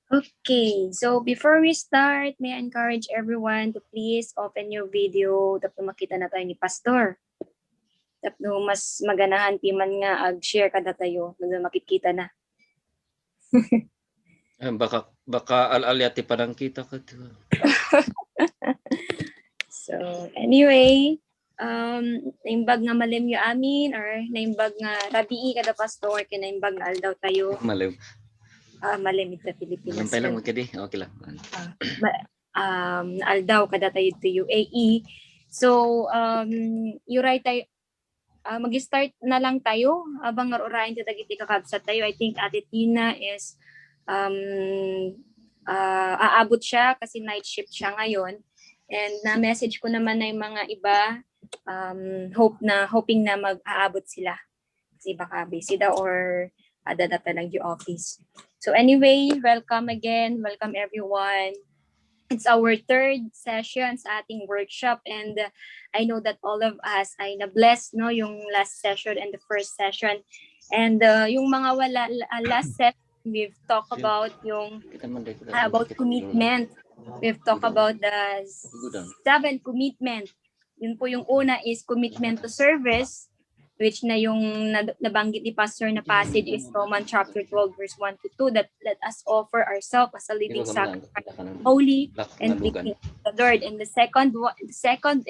Okay, so before we start, may I encourage everyone to please open your video tapno makita na tayo ni Pastor. Tapno mas maganahan ti man nga ag-share kada tayo, makikita na. Baka al-alyati parang kita ka to. So anyway, naimbag nga malim yu amin or naimbag nga rabii kada Pastor kay naimbag nga aldaw tayo. Malim. Malim ita Pilipinas. Lampay lang magkadi. Okay lang. Aldaw kada tayo to UAE. So yuray tayo mag-start na lang tayo abang orain ta dagiti kakabsat tayo. I think Ate Tina is aabot siya kasi night shift siya ngayon. And na-message ko naman na yung mga iba hoping na mag-aabot sila. Kasi baka busy daw or dadata lang yung office. So anyway, welcome again. Welcome everyone. It's our third session sa ating workshop and I know that all of us ay na-bless no yung last session and the first session. And yung mga last session we've talked about yung about commitment. We've talked about the 7 commitment. Yun po yung una is commitment to service, which na yung nabanggit ni Pastor na passage is Romans chapter 12 verse 1 to 2 that let us offer ourselves as a living sacrifice, holy and pleasing to the Lord. And the second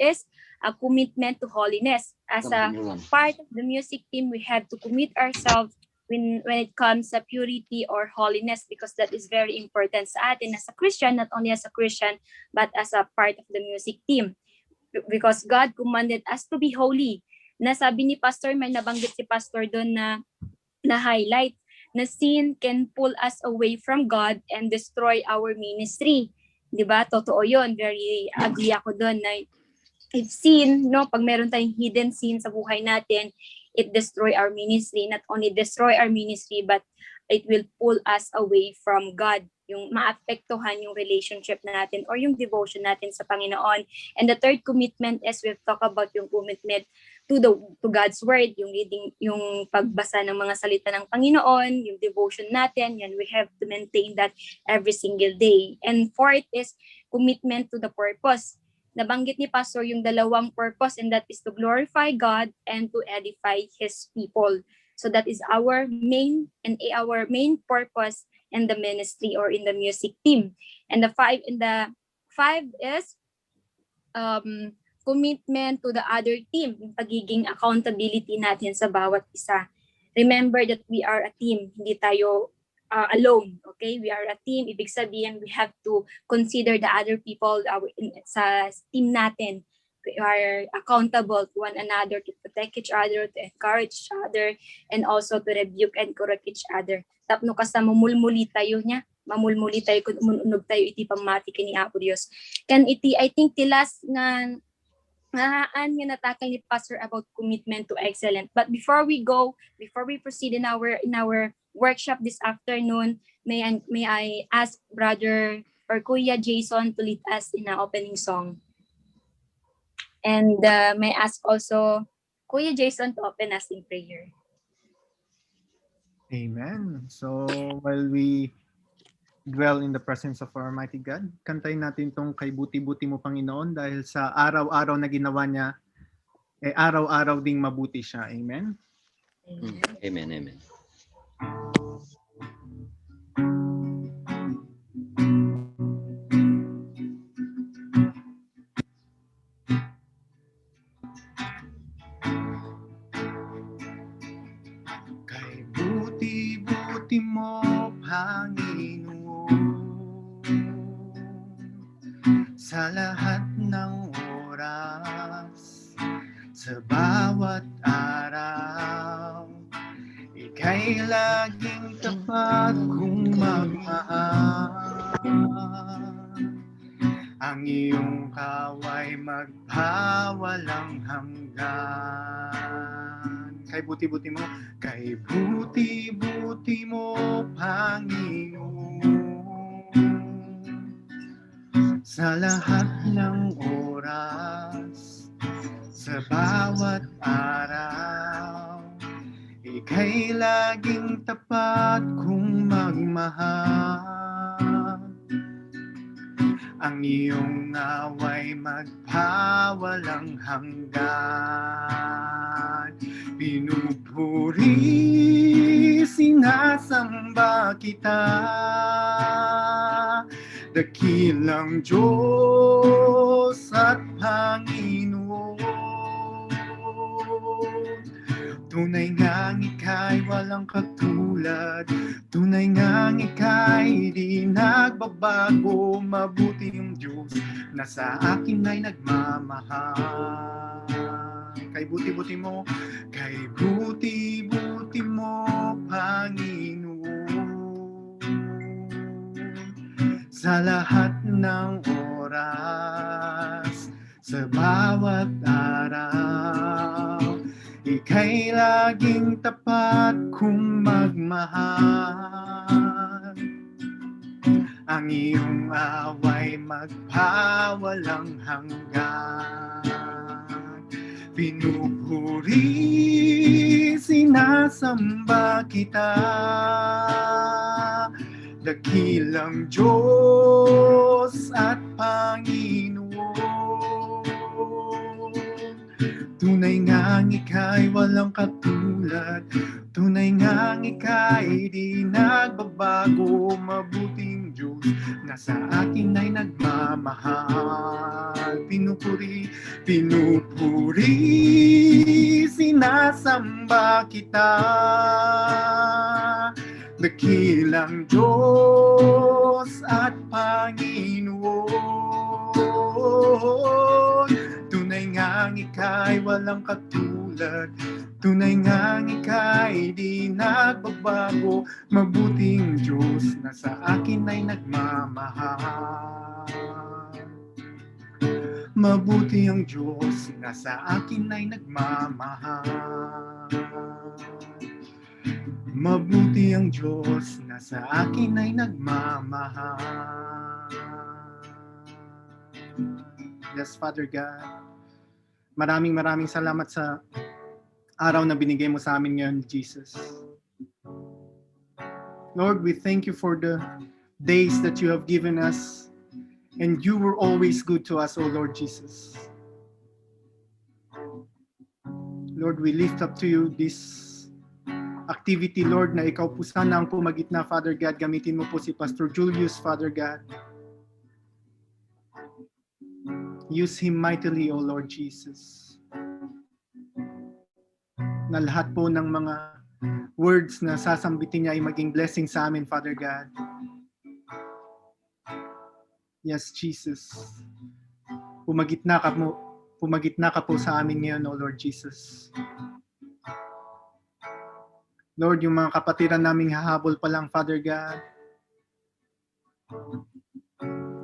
is a commitment to holiness. As a part of the music team, we have to commit ourselves when it comes to purity or holiness because that is very important sa atin as a Christian, not only as a Christian, but as a part of the music team. Because God commanded us to be holy. Nasabi ni Pastor, may nabanggit si Pastor doon na highlight na sin can pull us away from God and destroy our ministry. 'Di ba? Totoo 'yon. Very agree ako doon na if sin, no, pag meron tayong hidden sin sa buhay natin, it destroy our ministry. Not only destroy our ministry, but it will pull us away from God. Yung maapektuhan yung relationship natin or yung devotion natin sa Panginoon. And the third commitment is we've talked about yung commitment to God's word, yung reading, yung pagbasa ng mga salita ng Panginoon, yung devotion natin, yan, we have to maintain that every single day. And fourth is commitment to the purpose. Nabanggit ni Pastor yung dalawang purpose, and that is to glorify God and to edify His people. So that is our main purpose in the ministry or in the music team. And the five is commitment to the other team, yung pagiging accountability natin sa bawat isa. Remember that we are a team, hindi tayo alone, okay? We are a team, ibig sabihin we have to consider the other people sa team natin. We are accountable to one another, to protect each other, to encourage each other, and also to rebuke and correct each other. Tapno kasta mamulmuli tayo niya, mamulmuli tayo kung umunog tayo iti pamati kini Apo Dios. Kan iti, I think the last nga nga natakal ni Pastor about commitment to excellence. But before we proceed in our workshop this afternoon, may I ask Brother or Kuya Jason to lead us in an opening song. And may I ask also Kuya Jason to open us in prayer. Amen. So while we dwell in the presence of our mighty God, kantayin natin tong Kay Buti-Buti Mo Panginoon dahil sa araw-araw na ginawa niya, araw-araw ding mabuti siya. Amen? Amen, amen. Kay buti-buti mo, Panginoon, sa lahat ng oras, sa bawat araw, ika'y laging tapat kung magmahal. Ang iyong kaway magpawalang hanggan. Kay buti-buti mo, kay buti-buti mo, Panginoon, sa lahat ng oras, sa bawat araw, ika'y laging tapat kung magmahal. ang iyong away magpawalang hanggan. Pinupuri, sinasamba kita, dakilang Diyos at Panginoon. Tunay ngang ika'y walang katulad, tunay ngang ika'y di nagbabago. Mabuti yung Diyos na sa akin ay nagmamahal. Kay buti-buti mo, kay buti-buti mo, Panginoon. Sa lahat ng oras, sa bawat araw, ika'y laging tapat kung magmahal. Ang iyong away magpawalang hanggan. Pinupuri, sinasamba kita, dakilang Diyos at Panginoon. Tunay ngang ika'y walang katulad, tunay ngang ika'y di nagbabago. Mabuting Diyos na sa akin ay nagmamahal. Pinupuri, sinasamba kita, dakilang Diyos at Panginoon. Tunay ngang ika'y walang katulad, tunay ngang ika'y di nagbabago. Mabuting Diyos na sa akin ay nagmamahal. Mabuti ang Diyos na sa akin ay nagmamahal. Mabuti ang Diyos na sa akin ay nagmamahal. Yes, Father God. Maraming salamat sa araw na binigay mo sa amin ngayon, Jesus. Lord, we thank you for the days that you have given us, and you were always good to us, O Lord Jesus. Lord, we lift up to you this activity, Lord, na ikaw po sana ang pumagitna, Father God. Gamitin mo po si Pastor Julius, Father God. Use him mightily, O Lord Jesus. Na lahat po ng mga words na sasambitin niya ay maging blessing sa amin, Father God. Yes, Jesus. Pumagitna ka po sa amin ngayon, O Lord Jesus. Lord, yung mga kapatiran naming hahabol pa lang, Father God.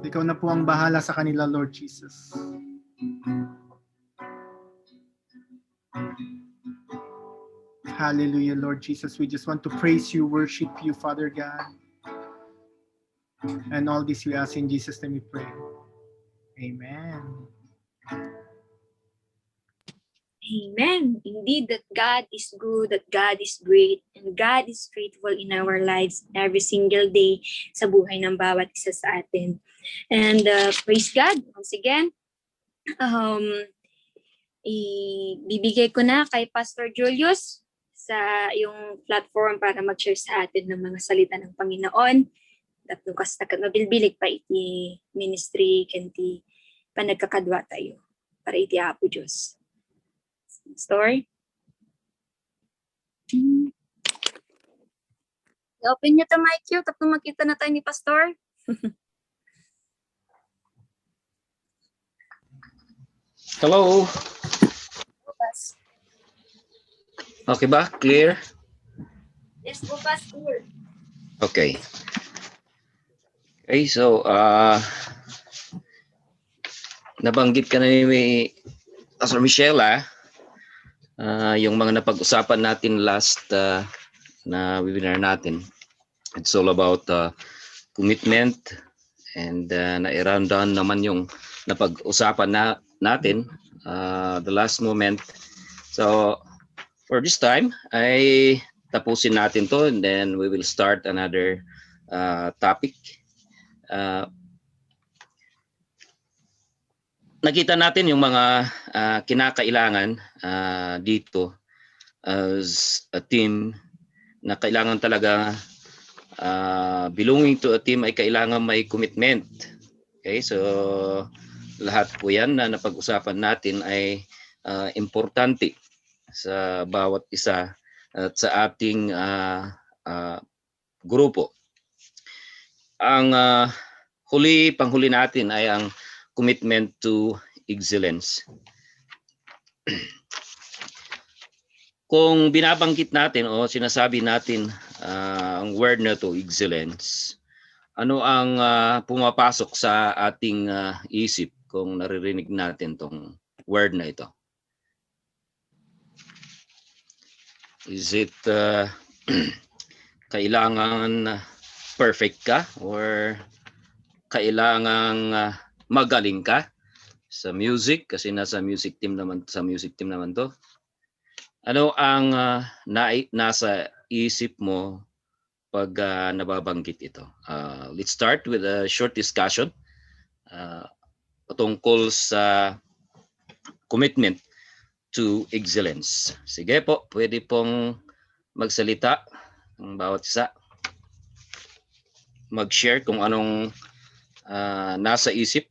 Ikaw na po ang bahala sa kanila, Lord Jesus. Hallelujah, Lord Jesus. We just want to praise you, worship you, Father God. And all this we ask in Jesus' name we pray. Amen. Amen. Indeed, that God is good, that God is great, and God is faithful in our lives every single day sa buhay ng bawat isa sa atin. And praise God, once again, ibibigay ko na kay Pastor Julius sa yung platform para mag-share sa atin ng mga salita ng Panginoon. Tapno kas mabilbilig pa iti ministry kanti panagkakadwa tayo para iti Apo Diyos. Story. Open nyo to mic yun, tapos makita na tayo ni Pastor. Hello. Bukas. Okay ba? Clear? Yes, bukas, Pastor. Okay. Okay, so nabanggit ka na ni Pastor Michelle, yung mga napag-usapan natin last na webinar natin. It's all about commitment, and na-round down naman yung napag-usapan natin the last moment. So for this time ay tapusin natin to, and then we will start another topic. nakita natin yung mga kinakailangan dito as a team na kailangan talaga belonging to a team ay kailangan may commitment. Okay, so lahat po yan na napag-usapan natin ay importante sa bawat isa at sa ating grupo. Ang panghuli natin ay ang commitment to excellence. Kung binabanggit natin o sinasabi natin ang word na to, excellence, ano ang pumapasok sa ating isip kung naririnig natin tong word na ito? Is it kailangan perfect ka or kailangan magaling ka sa music kasi nasa music team naman to? Ano ang nasa isip mo pag nababanggit ito? Let's start with a short discussion patungkol sa commitment to excellence. Sige po, pwede pong magsalita ang bawat isa. Mag-share kung anong nasa isip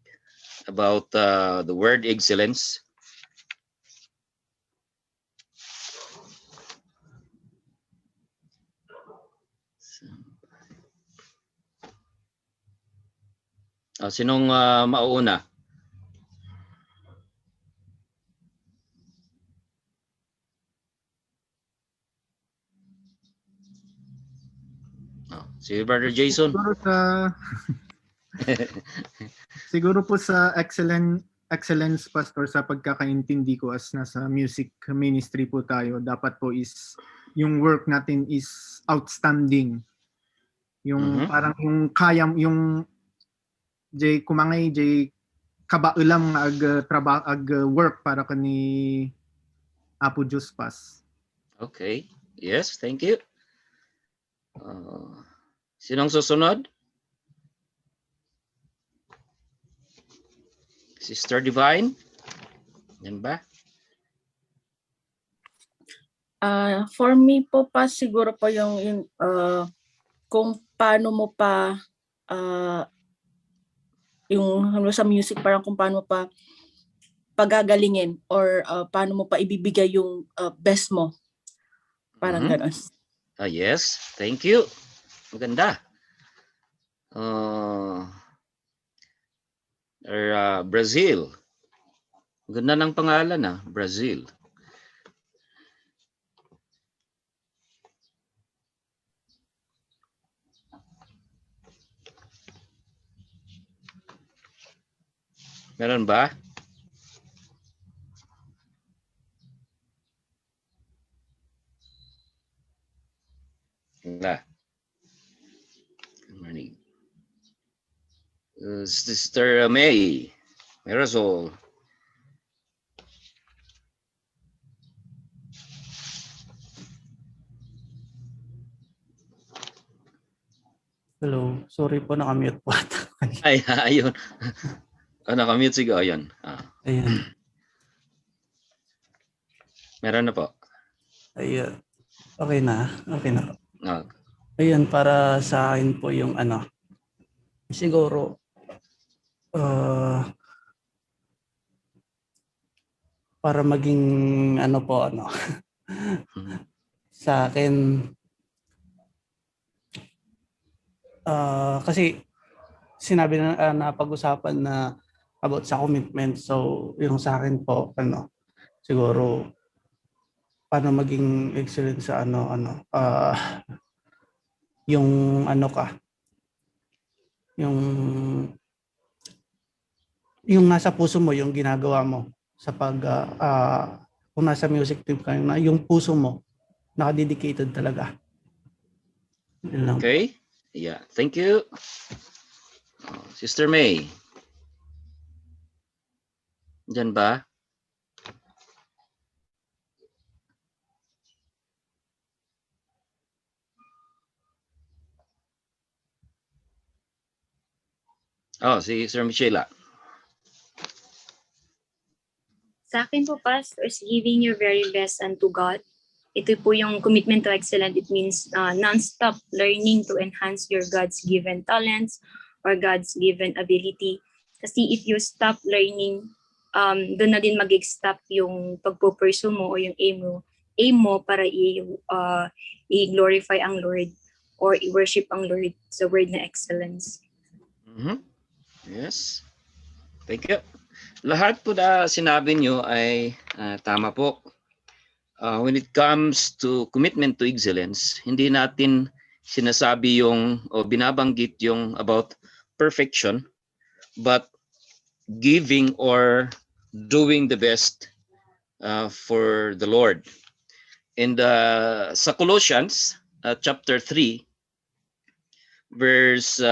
about the word excellence. Sinong mauuna? Si Brother Jason. Siguro po sa excellence pastor, sa pagkakaintindi ko as nasa music ministry po tayo, dapat po is yung work natin is outstanding. Yung parang yung kayam yung jay kumangay jay kabaulam ag trabaho ag work para kani Apo Diyos pas. Okay. Yes, thank you. Sinong susunod? Sister Divine? Yan ba? For me po pa siguro po yung kung paano mo pa yung sa music, parang kung paano mo pa pagagalingin or paano mo pa ibibigay yung best mo. Parang gano'n. Yes, thank you. Maganda. Brazil. Ganda ng pangalan Brazil. Meron ba? Wala. Good morning. Sister May Marisol. Hello, sorry po, nakamute po. Ay, ayun. Nakamute, sige, ayun. Ayan. Meron na po. Ayan. Okay na. Ah. Ayan, para sa akin po yung siguro, para maging sa akin, kasi sinabi na pag-usapan na about sa commitment. So, yung sa akin po, siguro, paano maging excellent sa yung yung nasa puso mo, yung ginagawa mo sa kung nasa music team ka, yung puso mo nakadedicated talaga. Okay. Yeah, thank you. Sister May. Diyan ba? Si Sir Michela. Sa akin po, Pastor, is giving your very best unto God. Ito po yung commitment to excellence. It means non-stop learning to enhance your God's given talents or God's given ability. Kasi if you stop learning, doon na din mag-stop yung pagpo-pursue mo o yung aim mo para i-glorify ang Lord or i-worship ang Lord sa word na excellence. Yes. Thank you. Lahat po na sinabi nyo ay tama po. When it comes to commitment to excellence, hindi natin sinasabi yung o binabanggit yung about perfection, but giving or doing the best for the Lord. In sa Colossians chapter 3, verse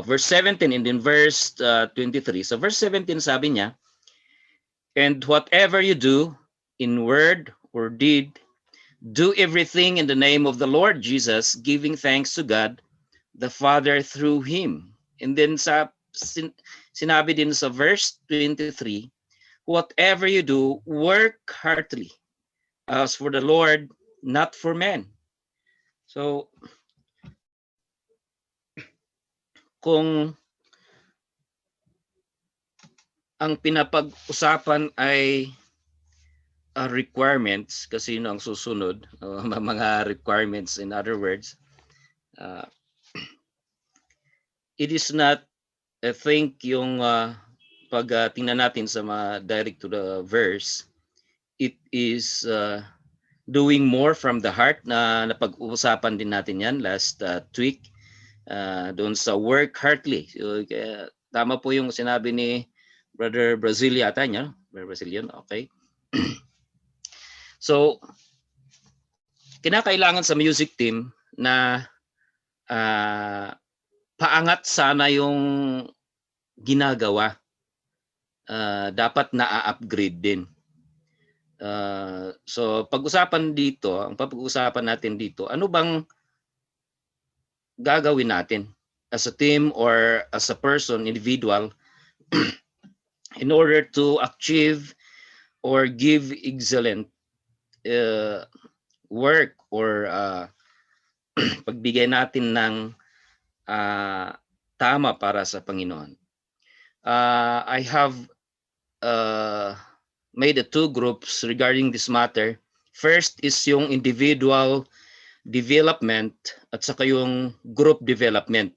verse 17 and then verse 23. So verse 17 sabi niya, and whatever you do in word or deed, do everything in the name of the Lord Jesus, giving thanks to God the Father through Him. And then sinabi din sa verse 23, whatever you do, work heartily as for the Lord, not for men. So, kung ang pinapag-usapan ay requirements, kasi yun ang susunod, mga requirements, in other words, it is not, I think, yung pag tingnan natin sa mga direct to the verse, it is doing more from the heart na napag-uusapan din natin yan last week. Doon sa work heartily. So, tama po yung sinabi ni Brother Brazil yata niya. Brother Brazilian, okay. So, kinakailangan sa music team na paangat sana yung ginagawa. Dapat na-upgrade din. So, pag-usapan dito, ang pag-uusapan natin dito, ano bang gagawin natin as a team or as a person, individual, in order to achieve or give excellent work or pagbigay natin ng tama para sa Panginoon. I have made two groups regarding this matter. First is yung individual development at saka yung group development.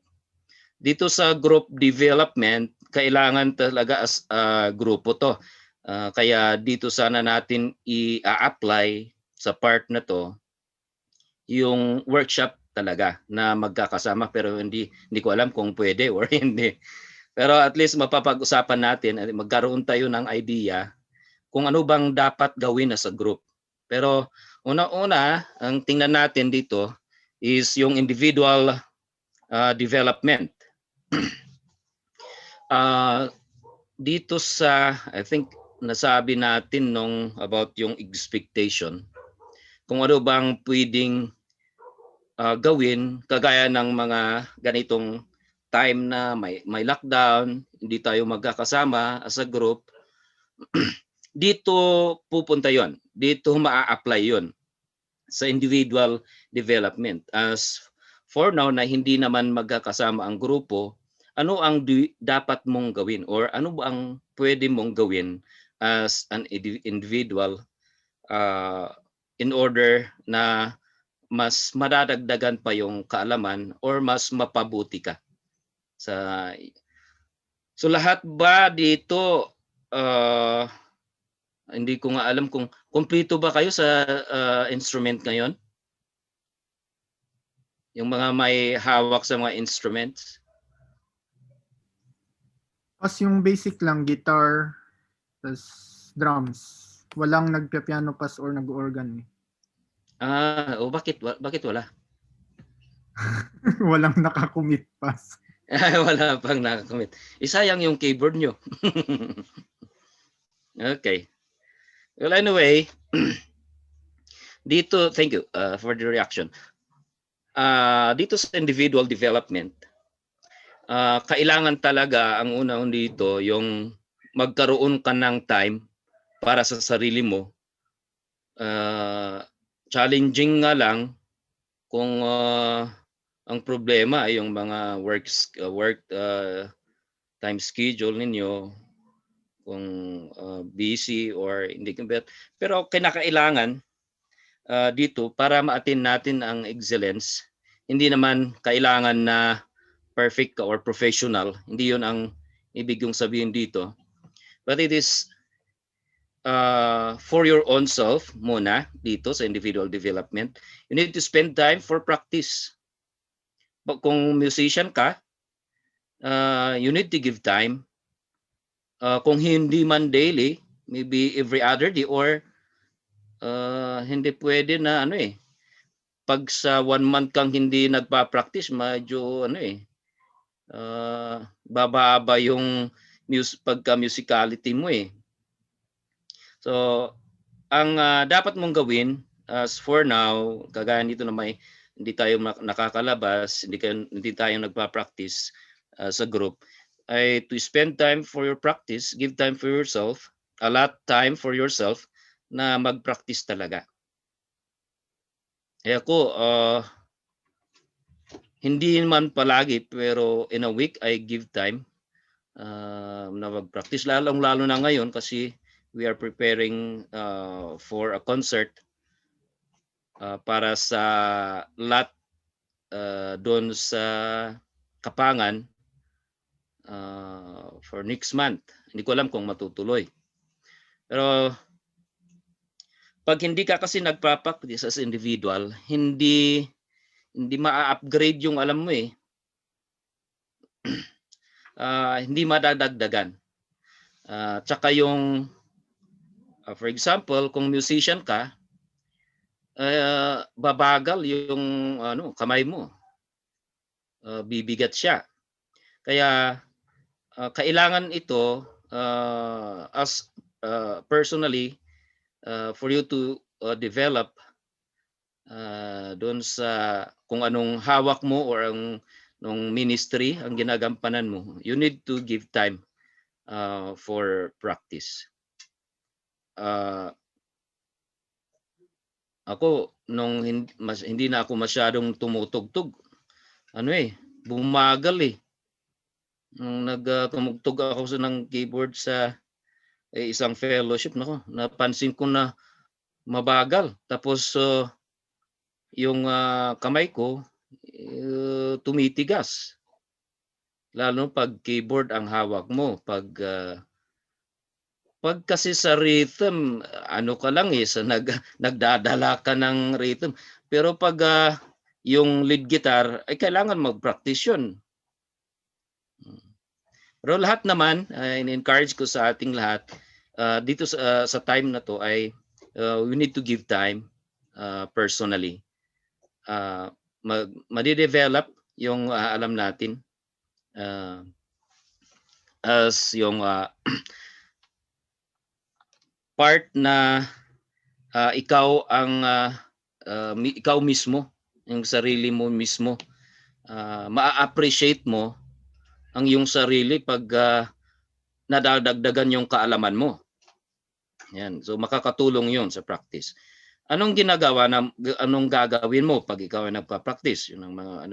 Dito sa group development, kailangan talaga as grupo to. Kaya dito sana natin i-apply sa part na to yung workshop talaga na magkakasama, pero hindi ko alam kung pwede or hindi. Pero at least mapapag-usapan natin at magkaroon tayo ng idea kung ano bang dapat gawin as a group. Pero una-una, ang tingnan natin dito is yung individual development. Dito sa, I think, nasabi natin nung about yung expectation. Kung ano bang pwedeng gawin, kagaya ng mga ganitong time na may lockdown, hindi tayo magkakasama as a group, dito pupunta yon, dito maa-apply yon sa individual development. As for now na hindi naman magkakasama ang grupo, ano ang dapat mong gawin or ano ba ang pwede mong gawin as an individual in order na mas madadagdagan pa yung kaalaman or mas mapabuti ka. So lahat ba dito, hindi ko nga alam kung kumpleto ba kayo sa instrument ngayon? Yung mga may hawak sa mga instruments? As yung basic lang, guitar, tas drums. Walang nagpiano pas or nag-organ. Bakit wala? Walang nakakommit pas. Wala pang nakakommit. Isayang yung keyboard nyo. Okay. Well, anyway, dito, thank you for the reaction. Dito sa individual development, kailangan talaga ang una dito yung magkaroon ka ng time para sa sarili mo. Challenging nga lang kung ang problema ay yung mga work time schedule ninyo, kung busy or hindi. Pero kinakailangan dito para ma-attain natin ang excellence. Hindi naman kailangan na perfect ka or professional. Hindi yun ang ibig kong sabihin dito. But it is for your own self muna dito sa individual development. You need to spend time for practice. Kung musician ka, you need to give time. Kung hindi man daily, maybe every other day, or hindi pwede na pag sa 1 month kang hindi nagpa-practice, medyo bababa yung pagka-musicality mo eh. So, ang dapat mong gawin as for now, kagaya dito na hindi tayo nakakalabas, hindi tayo nagpa-practice sa group, ay to spend time for your practice, give time for yourself, allot time for yourself na mag-practice talaga. Ako, hindi man palagi, pero in a week, I give time na mag-practice. Lalo na ngayon kasi we are preparing for a concert para sa lot doon sa Kapangan for next month. Hindi ko alam kung matutuloy. Pero pag hindi ka kasi nagpa-practice as individual, hindi ma-upgrade yung alam mo eh. Hindi madadagdagan. Tsaka yung for example, kung musician ka, babagal yung kamay mo. Bibigat siya. Kaya kailangan ito as personally for you to develop doon sa kung anong hawak mo or nung ministry ang ginagampanan mo. You need to give time for practice. Ako nung hindi na ako masyadong tumutugtog, bumagal eh. Nung tumugtog ako ng keyboard sa isang fellowship, napansin ko na mabagal. Tapos yung kamay ko tumitigas. Lalo pag keyboard ang hawak mo, pag kasi sa rhythm, ka lang sa nagdadala ka ng rhythm. Pero pag yung lead guitar, ay kailangan mag-practice yun. Pero lahat naman, in-encourage ko sa ating lahat, dito sa time na to ay we need to give time personally. Madidevelop yung alam natin as yung part na ikaw ang ikaw mismo, yung sarili mo mismo, ma-appreciate mo ang iyong sarili pag nadadagdagan yung kaalaman mo. Yan. So makakatulong 'yon sa practice. Anong gagawin mo pag ikaw ay nagpa-practice? Yun ang mga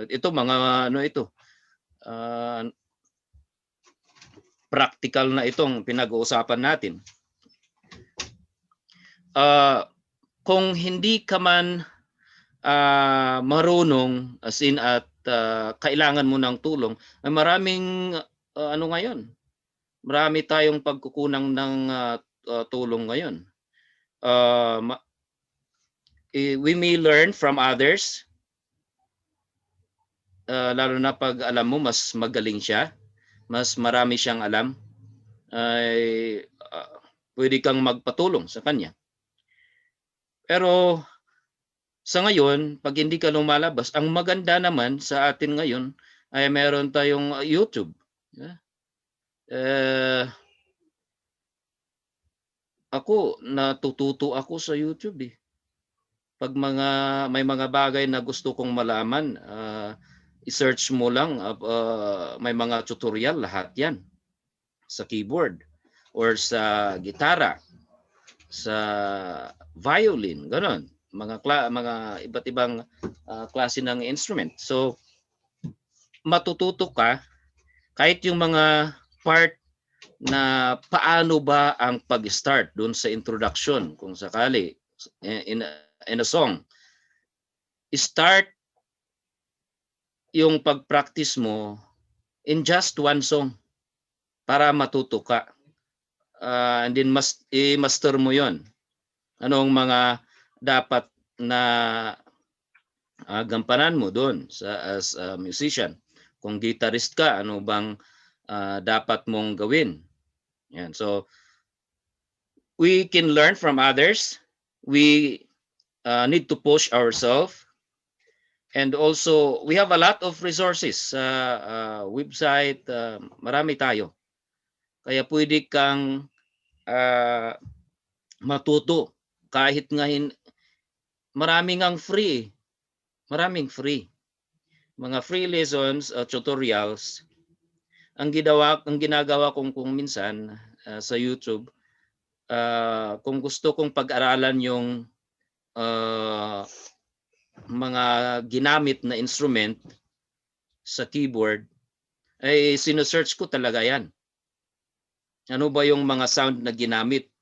practical na itong pinag-uusapan natin. Kung hindi ka man marunong at kailangan mo ng tulong, ay maraming ngayon. Marami tayong pagkukunang ng tulong ngayon. We may learn from others. Lalo na pag alam mo mas magaling siya, mas marami siyang alam, ay pwede kang magpatulong sa kanya. Pero sa ngayon, pag hindi ka lumalabas, ang maganda naman sa atin ngayon ay meron tayong YouTube. Ako, natututo ako sa YouTube eh. Pag may mga bagay na gusto kong malaman, i-search mo lang, may mga tutorial, lahat yan. Sa keyboard, or sa gitara, sa violin, ganon. Mga iba't ibang klase ng instrument. So, matututo ka kahit yung mga part na paano ba ang pag-start doon sa introduction, kung sakali, in a song. Start yung pag-practice mo in just one song para matuto ka. And then i-master mo yon. Anong mga dapat na gampanan mo doon as a musician. Kung guitarist ka, ano bang dapat mong gawin? Yan. So, we can learn from others. We need to push ourselves. And also, we have a lot of resources sa website. Marami tayo. Kaya pwede kang matuto kahit ngayon. Maraming free. Mga free lessons, tutorials. Ang ginagawa kong kung minsan sa YouTube, kung gusto kong pag-aralan yung mga ginamit na instrument sa keyboard, ay sinesearch ko talaga yan. Ano ba yung mga sound na ginamit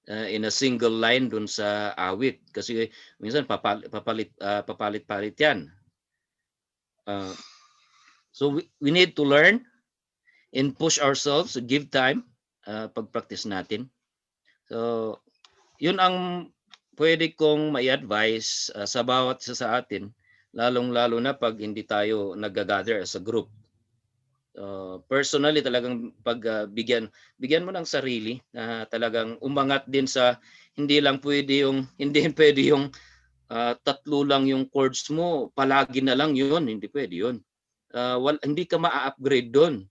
in a single line dun sa awit? Kasi minsan papalit-palit yan. So we need to learn and push ourselves, give time, pag-practice natin. So, yun ang pwede kong may advice sa bawat isa sa atin, lalong-lalo na pag hindi tayo nag-gather as a group. Personally, talagang bigyan mo ng sarili na talagang umangat din sa hindi pwede yung tatlo lang yung chords mo, palagi na lang yun, hindi pwede yun. Hindi ka ma-upgrade doon.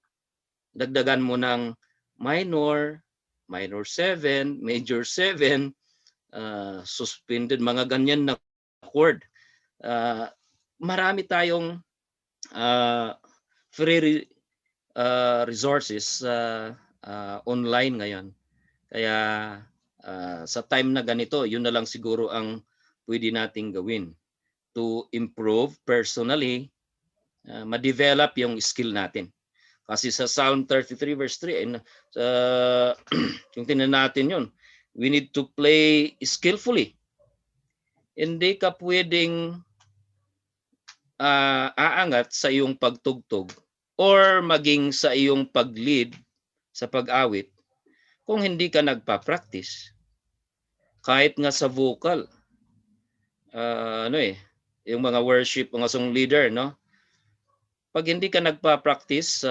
Dagdagan mo ng minor 7, major 7, suspended, mga ganyan na chord. Marami tayong free resources online ngayon. Kaya sa time na ganito, yun na lang siguro ang pwede nating gawin to improve personally, ma-develop yung skill natin. Kasi sa Psalm 33 verse 3, yung tinan natin yun, we need to play skillfully. Hindi ka pwedeng aangat sa iyong pagtugtog or maging sa iyong pag-lead sa pag-awit kung hindi ka nagpa-practice. Kahit nga sa vocal, yung mga worship, mga song leader, no? Pag hindi ka nagpa-practice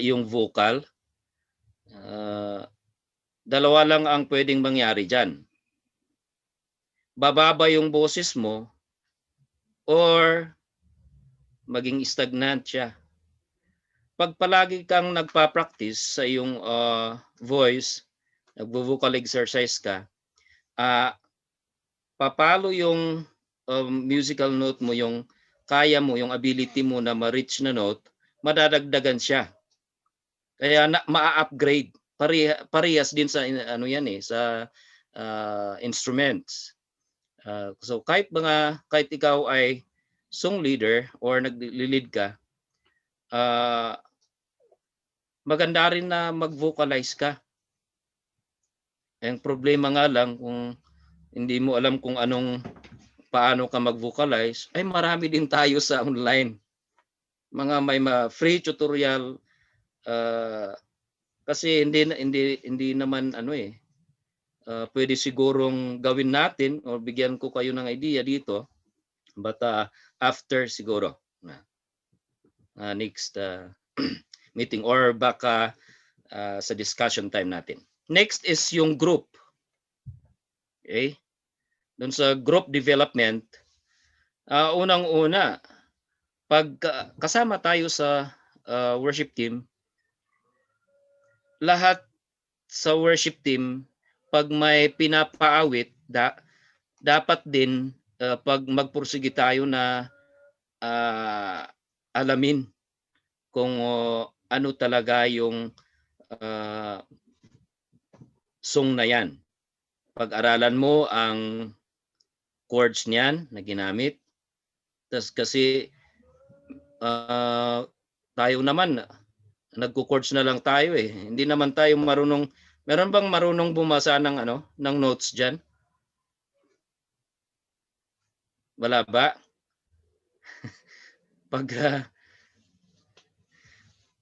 yung vocal, dalawa lang ang pwedeng mangyari dyan. Bababa yung boses mo or maging stagnant siya. Pag palagi kang nagpa-practice sa iyong voice, nagvo-vocal exercise ka, papalo yung musical note mo, yung kaya mo, yung ability mo na ma-reach na note, madadagdagan siya. Kaya ma-upgrade. Parehas din sa sa instruments. So kahit ikaw ay song leader or nag-lead ka, maganda rin na mag-vocalize ka. Ang problema nga lang, kung hindi mo alam kung paano ka mag-vocalize, ay marami din tayo sa online. May free tutorial, kasi hindi naman pwede sigurong gawin natin o bigyan ko kayo ng idea dito, but after siguro next meeting or baka sa discussion time natin. Next is yung group. Okay? Doon sa group development, unang-una, pag kasama tayo sa worship team, lahat sa worship team, pag may pinapaawit, dapat din pag magpursige tayo na alamin kung ano talaga yung song na yan. Pag-aralan mo ang chords niyan na ginamit. Tas kasi tayo naman, nagko-chords na lang tayo eh. Hindi naman tayo marunong. Meron bang marunong bumasa ng ng notes diyan? Wala ba? Pag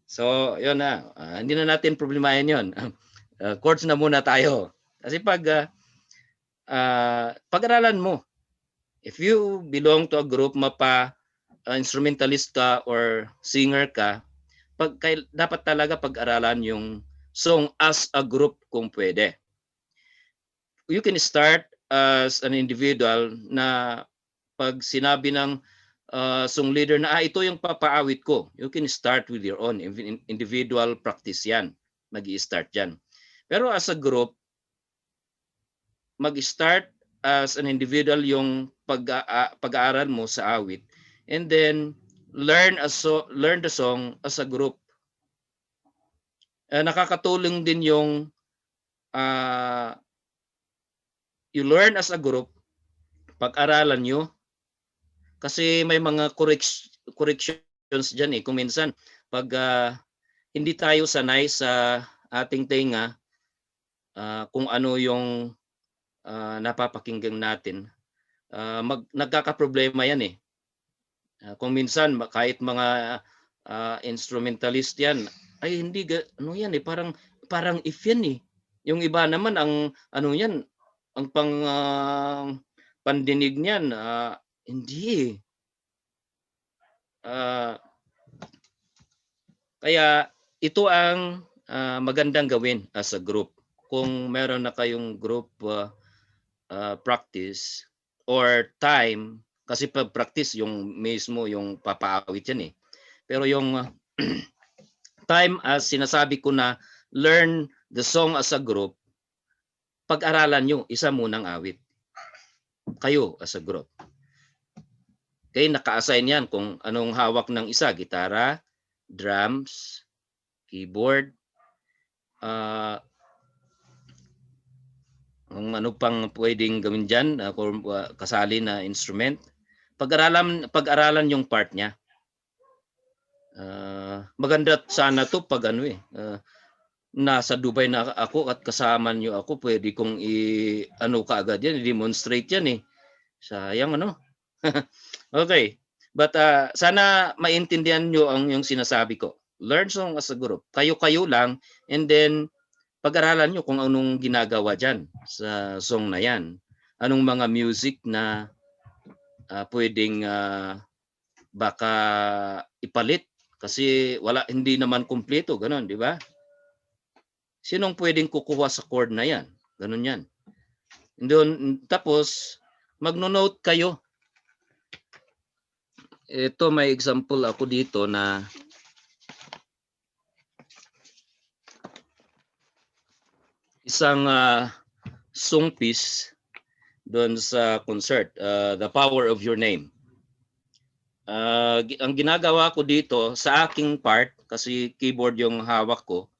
so, yun na. Hindi na natin problemahin yun. Chords na muna tayo. Kasi pag pag-aralan mo, if you belong to a group, instrumentalist ka or singer ka, dapat talaga pag-aralan yung song as a group kung pwede. You can start as an individual na pag sinabi ng song leader na ito yung papaawit ko, you can start with your own individual practice yan. Mag-i-start yan. Pero as a group, mag-start as an individual yung pag-aaral mo sa awit, and then learn the song as a group. Nakakatulong din yung you learn as a group, pag-aralan nyo, kasi may mga corrections dyan eh. Kung minsan, pag hindi tayo sanay sa ating tenga, kung ano yung napapakinggan natin, nagkakaproblema yan eh. Kung minsan, kahit mga instrumentalist yan, ay hindi, ano yan eh, parang if yan eh. Yung iba naman, ang yan, ang pandinig niyan, hindi. Kaya ito ang magandang gawin as a group. Kung meron na kayong group practice or time, kasi pag practice yung mismo yung papaawit yan eh. Pero yung time, as sinasabi ko na learn the song as a group, pag-aralan nyo, isa munang awit. Kayo as a group. Okay, naka-assign yan kung anong hawak ng isa. Gitara, drums, keyboard, kung ano pang pwedeng gawin dyan, kung kasali na instrument. Pag-aralan yung part niya. Maganda sana to pag nasa Dubai na ako at kasama nyo ako, pwede kong kaagad yan, i-demonstrate yan eh. Sayang Okay. But sana maintindihan nyo yung sinasabi ko. Learn song as a group. Kayo-kayo lang, and then pag-aralan nyo kung anong ginagawa dyan sa song na yan. Anong mga music na pwedeng baka ipalit kasi hindi naman kumpleto, ganun, di ba? Sinong pwedeng kukuha sa chord na yan? Ganun yan. Doon, tapos, magno-note kayo. Ito, may example ako dito na isang song piece doon sa concert, The Power of Your Name. Ang ginagawa ko dito sa aking part, kasi keyboard yung hawak ko,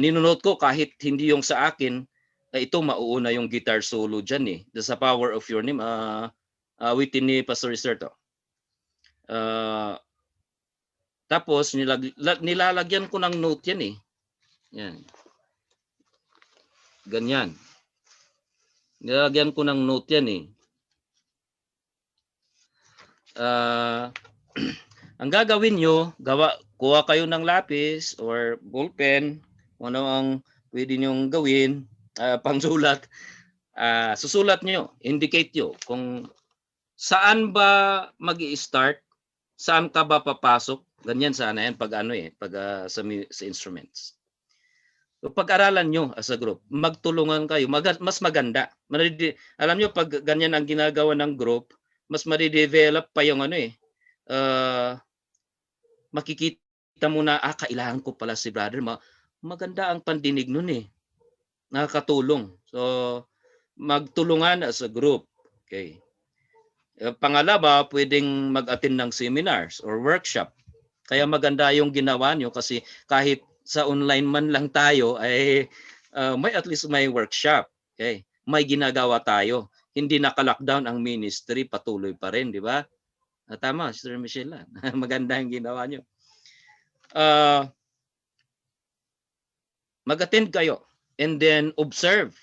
ninonote ko kahit hindi yung sa akin, ito mauuna yung guitar solo dyan eh. The Power of Your Name, awitin ni Pastor Riserto. Tapos nilalagyan ko ng note yan eh. Yan. Ganyan. Nilalagyan ko ng note yan eh. Ang gagawin nyo, kuha kayo ng lapis or ballpen, ano ang pwede nyong gawin, pangsulat. Susulat nyo, indicate nyo kung saan ba mag-i-start, saan ka ba papasok. Ganyan sana yan pag sa instruments. So, pag-aralan nyo as a group, magtulungan kayo, mas maganda. Alam nyo, pag ganyan ang ginagawa ng group, mas ma-develop pa yung makikita mo na, kailangan ko pala si brother. Maganda ang pandinig nun eh. Nakakatulong. So, magtulungan as a group. Okay. Pangalawa, pwedeng mag-attend ng seminars or workshop. Kaya maganda yung ginawa nyo kasi kahit sa online man lang tayo ay may at least may workshop. Okay? May ginagawa tayo. Hindi naka-lockdown ang ministry, patuloy pa rin, di ba? Tama, Sister Michelle. Maganda yung ginawa nyo. Mag-attend kayo and then observe.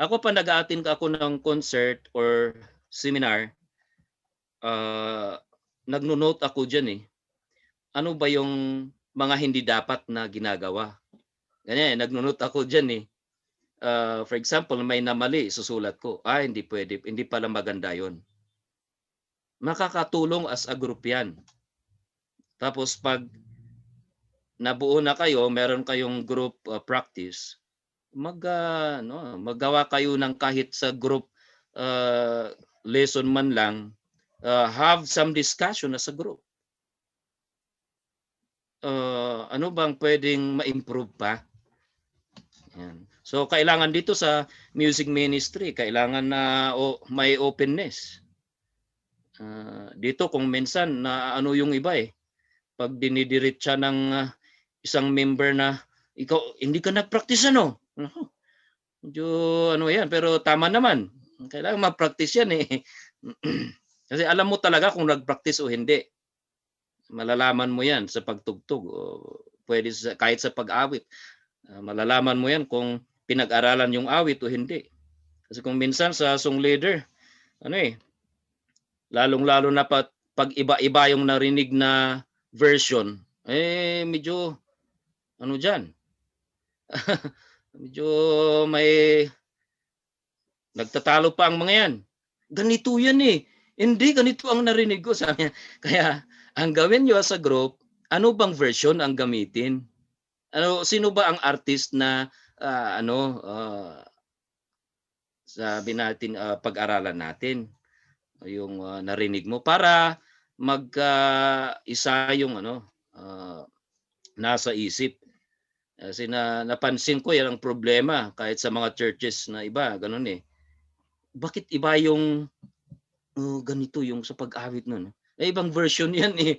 Ako pa nag-attend ako ng concert or seminar, nagno-note ako dyan eh. Ano ba yung mga hindi dapat na ginagawa? Ganyan, nagno-note ako dyan eh. For example, may namali, susulat ko. Hindi pwede, hindi pala maganda yon. Makakatulong as a group yan. Tapos pag nabuo na kayo, meron kayong group practice, maggawa kayo ng kahit sa group lesson man lang, have some discussion as a group. Ano bang pwedeng ma-improve pa? Yan. So kailangan dito sa music ministry, kailangan na may openness. Dito kung minsan na ano yung iba eh, pag dinidiretsa ng isang member na ikaw hindi ka nag-practice ano? Medyo ano yan, pero tama naman. Kailangan ma-practice yan eh. Kasi alam mo talaga kung nag-practice o hindi. Malalaman mo yan sa pagtugtog o pwede kahit sa pag-awit. Malalaman mo yan kung pinag-aralan yung awit o hindi. Kasi kung minsan sa song leader, lalong-lalo na pag iba-iba yung narinig na version, medyo dyan. Medyo may nagtatalo pa ang mga yan. Ganito yan eh. Hindi, ganito ang narinig ko. Sabi niya. Kaya ang gawin nyo sa group, ano bang version ang gamitin? Sino ba ang artist na sabi natin pag-aralan natin yung narinig mo para mag-isa yung nasa isip. Kasi napansin ko yan ang problema kahit sa mga churches na iba, ganun eh. Bakit iba yung ganito yung sa pag-awit nun? Ibang version yan eh.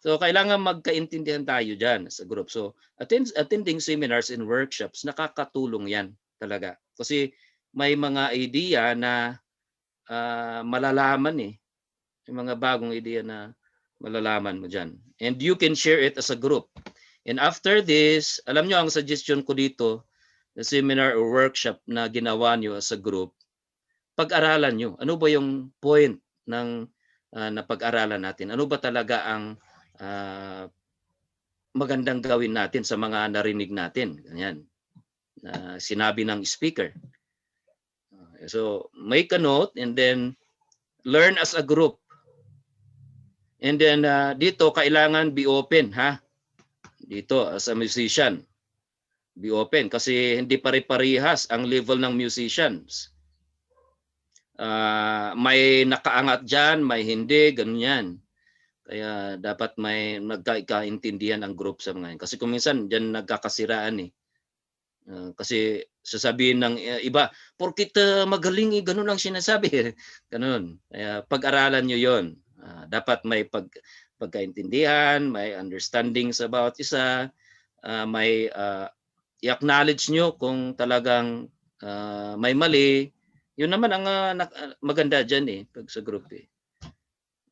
So kailangan magkaintindihan tayo dyan sa group. So attending seminars and workshops, nakakatulong yan talaga. Kasi may mga idea na malalaman eh. May mga bagong idea na malalaman mo dyan. And you can share it as a group. And after this, alam nyo ang suggestion ko dito, the seminar or workshop na ginawa nyo as a group, pag-aralan nyo. Ano ba yung point ng napag-aralan natin? Ano ba talaga ang magandang gawin natin sa mga narinig natin? Ganyan. Sinabi ng speaker. So, make a note and then learn as a group. And then dito, kailangan be open, ha? Dito, as a musician, be open kasi hindi pare-parehas ang level ng musicians. May nakaangat dyan, may hindi, ganyan. Kaya dapat may nagkaintindihan ang group sa mga yan. Kasi kung minsan dyan nagkakasiraan eh. Kasi sasabihin ng iba, porkit magaling eh, ganun ang sinasabi. Ganun. Kaya pag-aralan nyo yon. Dapat may pagkaintindihan, may understandings about isa, may i-acknowledge nyo kung talagang may mali. Yun naman ang maganda dyan eh, pag sa group eh.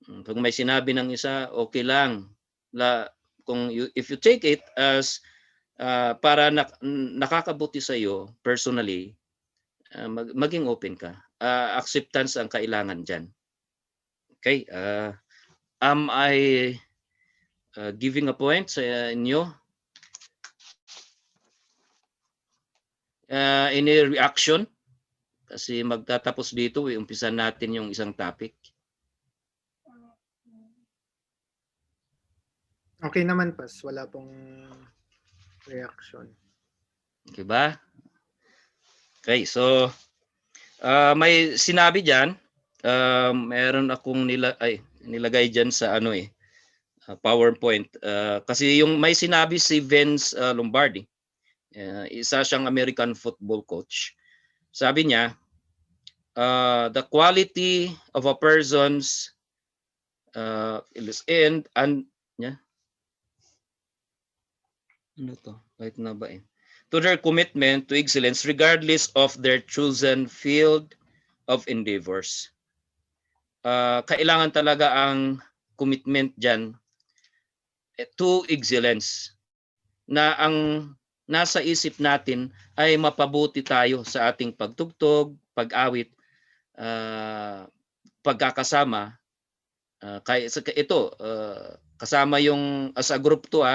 Pag may sinabi ng isa, okay lang. If you take it as para nakakabuti sa iyo personally, maging open ka. Acceptance ang kailangan dyan. Okay? Am I giving a point sa inyo? Any reaction? Kasi magtatapos dito, umpisan natin yung isang topic. Okay naman, Pas. Wala pong reaction. Okay ba? Okay, so may sinabi dyan. Meron akong nilagay dyan sa PowerPoint. Kasi yung may sinabi si Vince Lombardi, isa siyang American football coach. Sabi niya, the quality of a person's and yeah. Ano to? Right na ba eh? To their commitment to excellence regardless of their chosen field of endeavors. Kailangan talaga ang commitment dyan to excellence na ang nasa isip natin ay mapabuti tayo sa ating pagtugtog, pag-awit, pagkakasama. Ito, kasama yung as a group to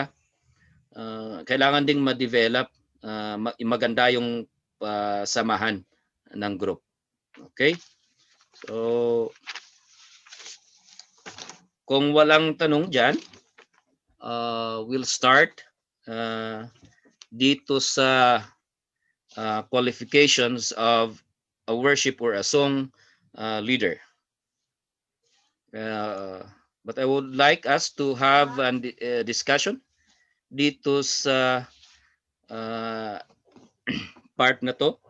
kailangan ding ma-develop, maganda yung samahan ng group. Okay? So, kung walang tanong dyan, we'll start dito sa qualifications of a worship or a song leader. But I would like us to have a discussion dito sa part na to.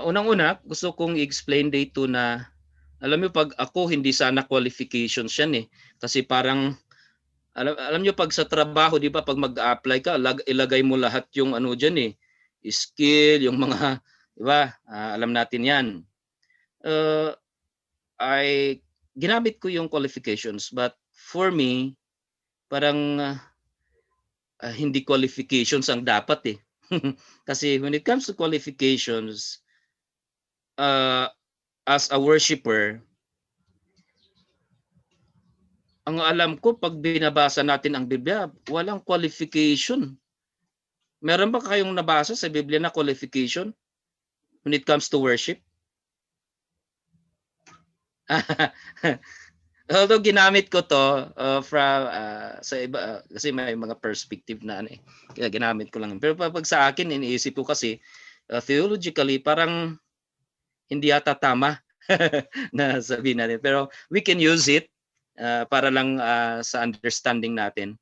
Unang-una, gusto kong i-explain dito na alam niyo pag ako hindi sana qualifications yan eh. Kasi parang alam niyo pag sa trabaho, di ba, pag mag-apply ka, ilagay mo lahat yung ano diyan eh, skill, yung mga, di ba? Alam natin 'yan. Ay ginamit ko yung qualifications, but for me parang hindi qualifications ang dapat eh. Kasi when it comes to qualifications, as a worshiper, ang alam ko pag binabasa natin ang Biblia, walang qualification. Meron ba kayong nabasa sa Biblia na qualification when it comes to worship? Although ginamit ko to sa iba kasi may mga perspective na ano eh. Kaya ginamit ko lang. Pero pag sa akin iniisip ko kasi theologically parang hindi yata tama na sabihin natin. Pero we can use it para lang sa understanding natin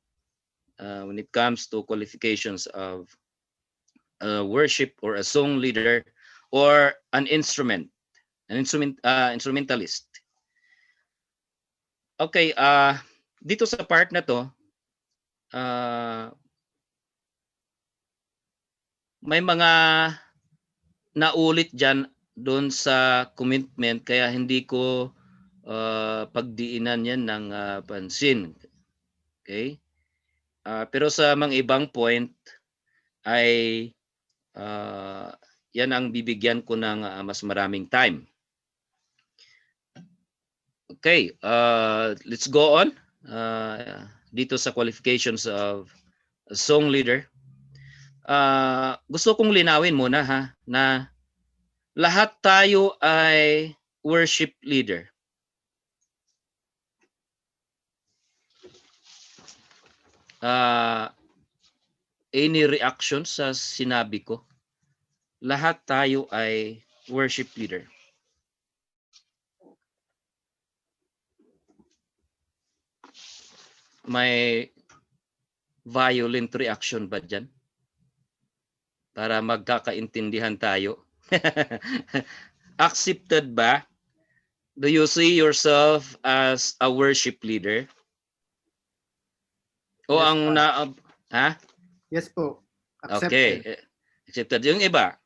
when it comes to qualifications of worship or a song leader or an instrumentalist. Okay, dito sa part na to, may mga naulit dyan doon sa commitment kaya hindi ko pagdiinan yan ng pansin. Okay? Pero sa mga ibang point ay yan ang bibigyan ko ng mas maraming time. Okay, let's go on dito sa qualifications of a song leader. Gusto kong linawin muna na lahat tayo ay worship leader. Any reaction sa sinabi ko? Lahat tayo ay worship leader. May violent reaction ba dyan? Para magkakaintindihan tayo. Accepted ba? Do you see yourself as a worship leader? O Yes, ang Yes po. Accepted. Okay. Accepted. Yung iba,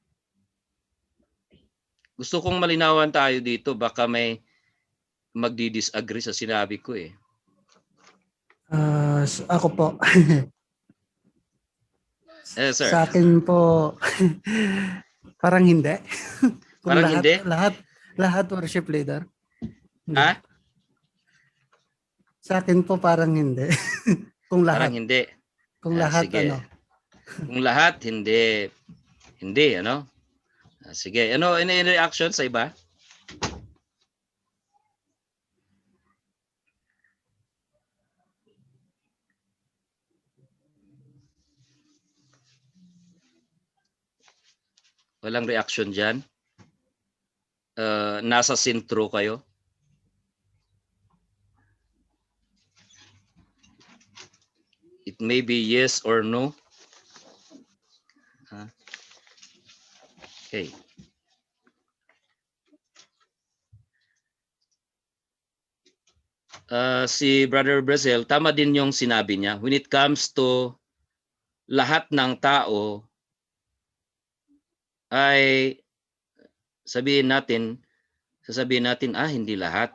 gusto kong malinawan tayo dito. Baka may magdi-disagree sa sinabi ko eh. Ako po. Sir. Sa akin po, parang hindi. Kung Parang hindi? Lahat worship leader. Hindi. Sa akin po parang hindi. Kung lahat. Parang hindi. Kung lahat sige. Kung lahat, hindi. Hindi, ano? Sige. Ano, any reaction sa iba? Walang reaction dyan? Nasa sentro kayo? It may be yes or no. Okay. si Brother Brazil, tama din yung sinabi niya. When it comes to lahat ng tao, ay sasabihin natin, hindi lahat.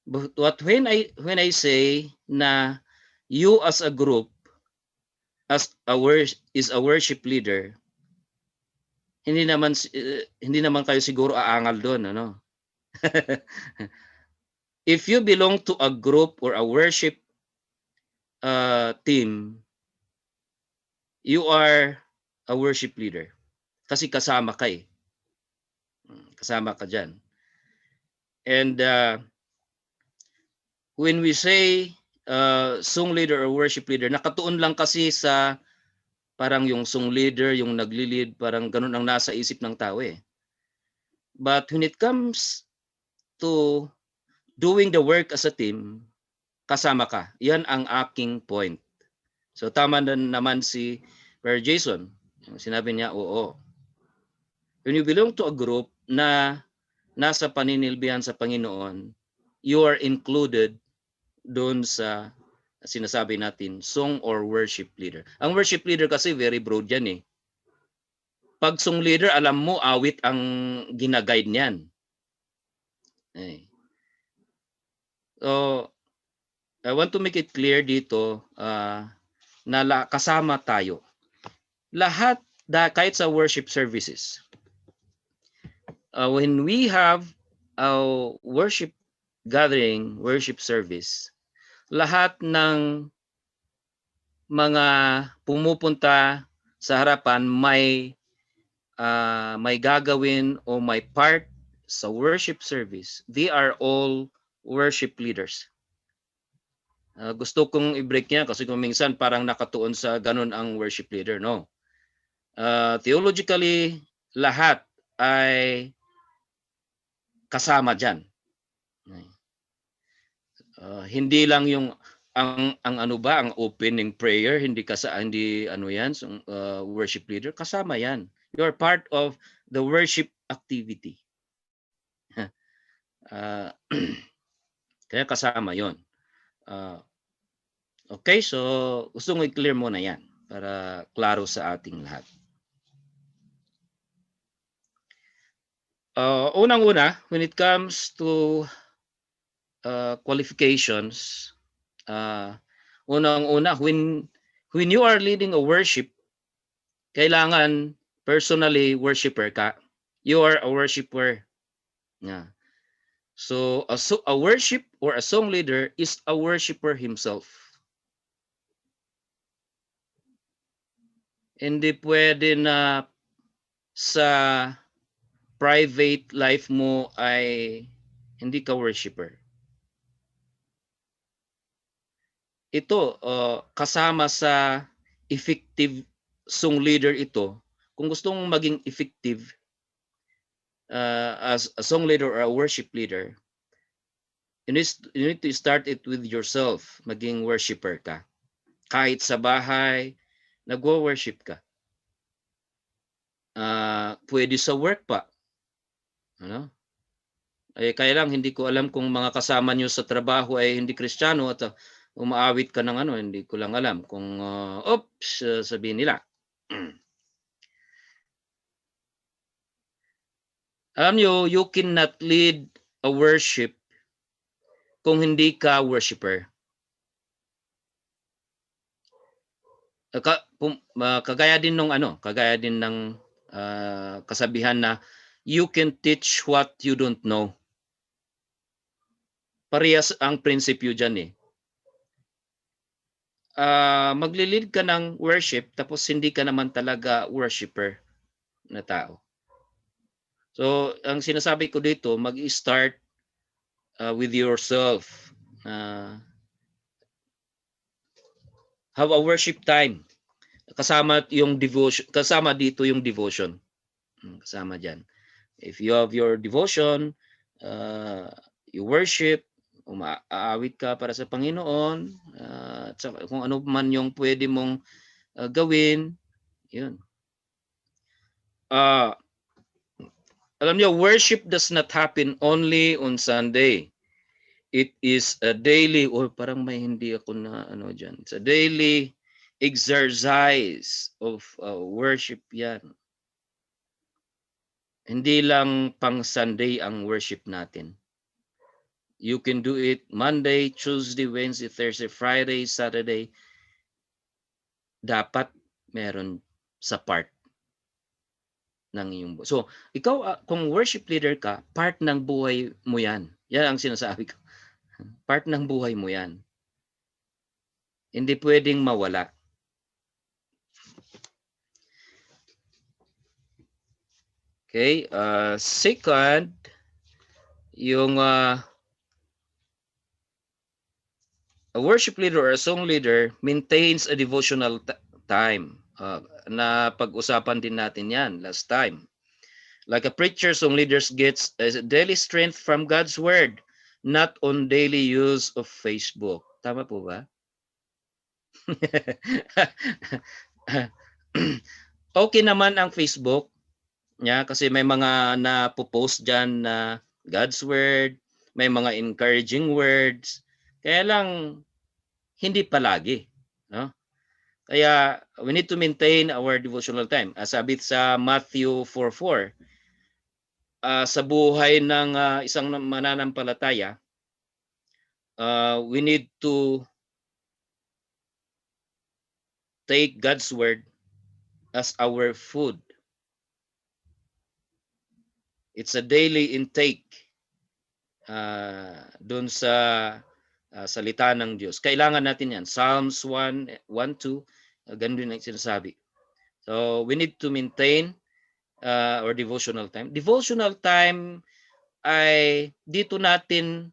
But when I say na you as a group, is a worship leader, hindi naman kayo siguro aangal doon, ano? If you belong to a group or a worship team, you are a worship leader. Kasi kasama ka eh. Kasama ka dyan. And when we say song leader or worship leader, nakatuon lang kasi sa parang yung song leader, yung nagli-lead, parang ganun ang nasa isip ng tao eh. But when it comes to doing the work as a team, kasama ka. Yan ang aking point. So tama na naman si Brother Jason. Sinabi niya, oo. When you belong to a group na nasa paninilbihan sa Panginoon, you are included doon sa sinasabi natin, song or worship leader. Ang worship leader kasi very broad yan eh. Pag song leader, alam mo, awit ang ginaguide niyan. Eh. So, I want to make it clear dito na kasama tayo. Lahat, kahit sa worship services, when we have a worship gathering, worship service, lahat ng mga pumupunta sa harapan may gagawin o may part sa worship service. They are all worship leaders. Gusto kong i-break niya kasi kung minsan parang nakatuon sa ganun ang worship leader. No. Theologically, lahat ay kasama dyan. Hindi lang yung ang ano ba ang opening prayer, hindi ano yan, worship leader, kasama yan. You are part of the worship activity. Kaya kasama yon. Okay, so gusto ko i-clear muna yan para klaro sa ating lahat. Unang-una, when it comes to qualifications, unang-una, when you are leading a worship, kailangan personally worshiper ka. You are a worshiper. Yeah. So a worship or a song leader is a worshiper himself. Hindi pwede na sa private life mo ay hindi ka worshiper. Ito, kasama sa effective song leader ito. Kung gusto mong maging effective as a song leader or a worship leader, you need to start it with yourself. Maging worshiper ka. Kahit sa bahay, nagwo-worship ka. Pwede sa work pa. Ano? Kaya lang hindi ko alam kung mga kasama nyo sa trabaho ay hindi Kristiyano at umaawit ka ng ano, hindi ko lang alam kung sabihin nila. Alam nyo, you cannot lead a worship kung hindi ka worshiper. Kagaya din ng kasabihan na you can teach what you don't know. Parehas ang prinsipyo dyan eh. Maglilid ka ng worship tapos hindi ka naman talaga worshiper na tao. So, ang sinasabi ko dito, mag-start with yourself. Have a worship time. Kasama yung devotion, kasama dito yung devotion. Kasama diyan. If you have your devotion, you worship, umaawit ka para sa Panginoon, at kung ano man yung pwede mong gawin, yun. Alam niyo, worship does not happen only on Sunday. it is a daily, or parang may hindi ako na ano dyan. It's a daily exercise of worship yan. Hindi lang pang Sunday ang worship natin. You can do it Monday, Tuesday, Wednesday, Thursday, Friday, Saturday. Dapat meron sa part ng iyong buhay. So, ikaw kung worship leader ka, part ng buhay mo yan. Yan ang sinasabi ko. Part ng buhay mo yan. Hindi pwedeng mawala. Okay, second, yung a worship leader or a song leader maintains a devotional time. Na pag-usapan din natin yan last time. Like a preacher, song leaders gets a daily strength from God's word, not on daily use of Facebook. Tama po ba? Okay naman ang Facebook. Kasi may mga na-post dyan na God's word, may mga encouraging words. Kaya lang, hindi palagi. No? Kaya we need to maintain our devotional time. Sabi sa Matthew 4:4, sa buhay ng isang mananampalataya, we need to take God's word as our food. It's a daily intake doon sa salita ng Diyos. Kailangan natin yan. Psalms 1:2, ganun din ang sinasabi. So, we need to maintain our devotional time. Devotional time ay dito natin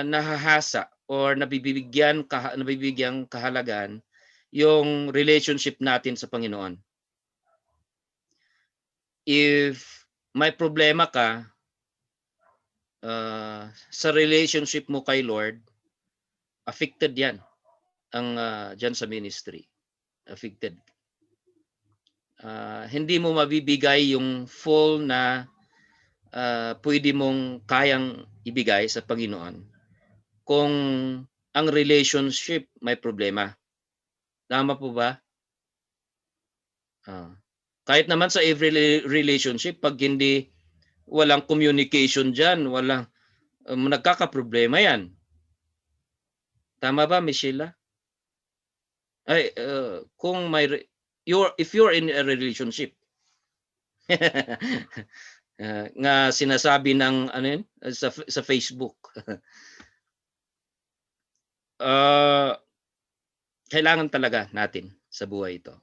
nahahasa or nabibigyan kahalagan yung relationship natin sa Panginoon. If may problema ka sa relationship mo kay Lord, affected yan ang dyan sa ministry. Affected. Hindi mo mabibigay yung full na pwede mong kayang ibigay sa Panginoon kung ang relationship may problema. Tama po ba? Kahit naman sa every relationship, pag hindi walang communication dyan, nagkakaproblema yan. Tama ba, Michelle? Ay, kung if you're in a relationship, nga sinasabi ng sa Facebook, kailangan talaga natin sa buhay ito.